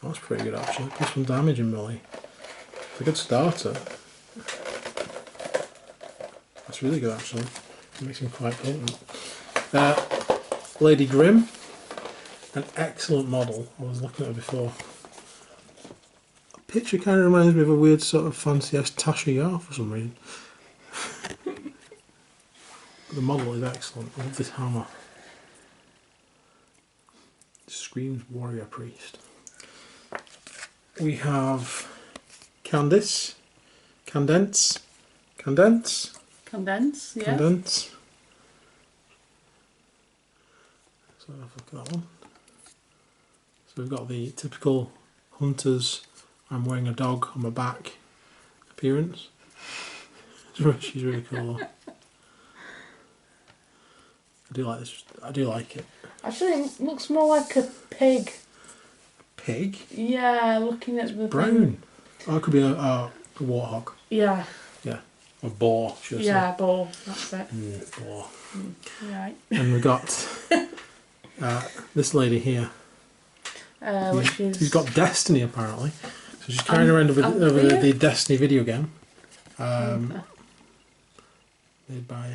Oh, that's pretty good actually. +1 damage in melee. It's a good starter. That's really good actually. It makes him quite potent. Lady Grimm. An excellent model. I was looking at her before. The picture kind of reminds me of a weird sort of fancy-ass Tasha Yar for some reason. The model is excellent. I love this hammer. Screams Warrior Priest. We have Candice. Condense. Condense, yeah. Condense. So have a look at that one. So we've got the typical hunter's I'm wearing a dog on my back appearance. She's really cool though. I do like this. I do like it. Actually, it looks more like a pig. Pig? Yeah, looking at the brown. thing. Oh, it could be a warthog. Yeah. Yeah. A boar, should I say. Yeah, boar. That's it. Boar. Right. And we've got this lady here. which is... He's got Destiny apparently. So she's carrying around over the Destiny video game. Made by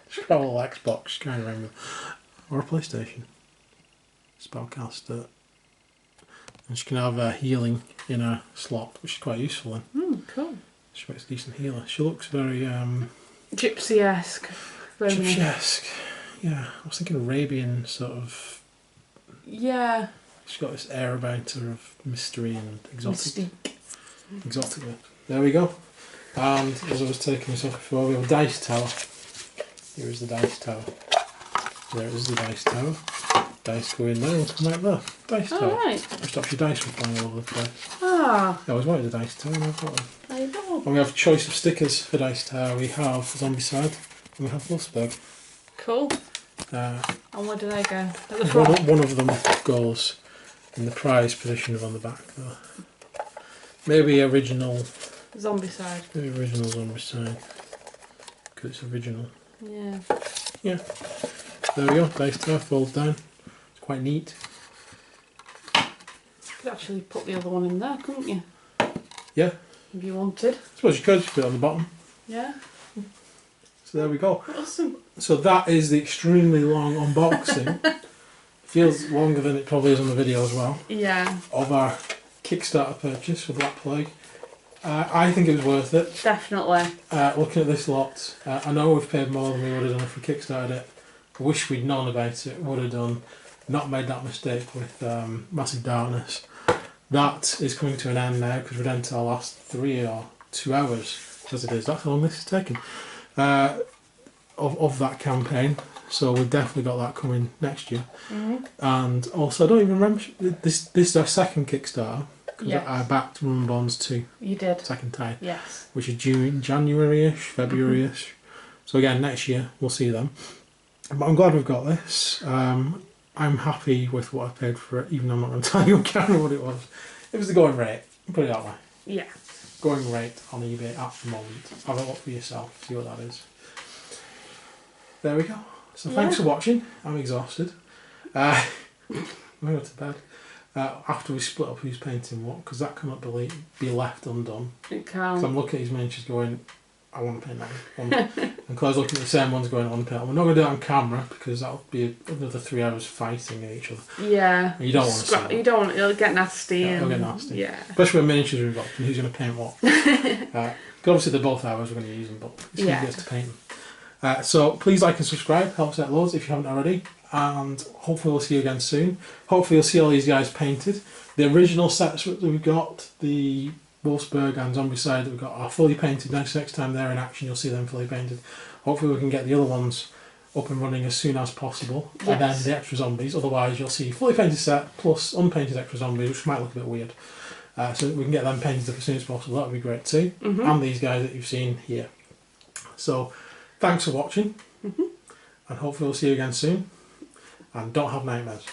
she's got a little Xbox she's carrying around with. Or a PlayStation. Spellcaster. And she can have healing in her slot, which is quite useful then. Cool. She makes a decent healer. She looks very Gypsy-esque. Gypsy-esque. Yeah, I was thinking Arabian sort of. Yeah. She's got this air about her of mystery and exotic. Mystique. Exotic. There we go. And as I was taking this off before, we have a dice tower. Here is the dice tower. There is the dice tower. Dice go in there and come out there. Dice tower. Alright. It stops your dice from flying all over the place. Ah. I always wanted a dice tower and I've got one. There you go. And we have a choice of stickers for dice tower. We have Zombicide and we have Wolfsburg. Cool. And where do they go? At the front? one of them goes in the prize position on the back though. Maybe original. Zombicide. Maybe original Zombicide. Because it's original. Yeah. Yeah. There we go. Dice tower folds down. It's quite neat. You could actually put the other one in there, couldn't you? Yeah. If you wanted. I suppose you could just put it on the bottom. Yeah. So there we go. Awesome. So that is the extremely long unboxing. Feels longer than it probably is on the video as well. Yeah. Of our Kickstarter purchase for Black Plague. I think it was worth it. Definitely. Looking at this lot, I know we've paid more than we would have done if we Kickstarted it. I wish we'd known about it, would have done. Not made that mistake with Massive Darkness. That is coming to an end now because we're down to our last 3 or 2 hours, as it is. That's how long this is taking. Of that campaign. So we've definitely got that coming next year. And also, I don't even remember, this is our second Kickstarter. Because I backed Run Bonds 2. You did. Second time. Yes. Which is January-ish, February-ish. So again, next year we'll see them. But I'm glad we've got this. I'm happy with what I paid for it, even though I'm not going to tell you on camera what it was. It was the going rate, put it that way. Yeah. Going rate on eBay at the moment. Have a look for yourself, see what that is. There we go. So thanks for watching. I'm exhausted. I'm going to go to bed. After we split up who's painting what, because that cannot be left undone. It can. So I'm looking at these miniatures going, I want to paint that one. And Claire's looking at the same ones going, I want to paint that one. We're not going to do it on camera because that'll be another 3 hours fighting each other. Yeah. And you don't want to see that. You don't want it'll get nasty. Yeah, it'll get nasty. Yeah. Especially when miniatures are involved and who's going to paint what. Because obviously they're both ours, we're going to use them, but it's who gets to paint them. So please like and subscribe, helps out loads if you haven't already. And hopefully we'll see you again soon. Hopefully you'll see all these guys painted. The original sets that we've got, the Wolfsburg and Zombicide that we've got, are fully painted. Next time they're in action you'll see them fully painted. Hopefully we can get the other ones up and running as soon as possible. Yes. And then the extra zombies, otherwise you'll see fully painted set plus unpainted extra zombies, which might look a bit weird. So we can get them painted up as soon as possible, that would be great too. And these guys that you've seen here. So thanks for watching and hopefully we'll see you again soon. And don't have nightmares.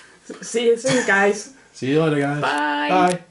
See you soon, guys. See you later, guys. Bye. Bye.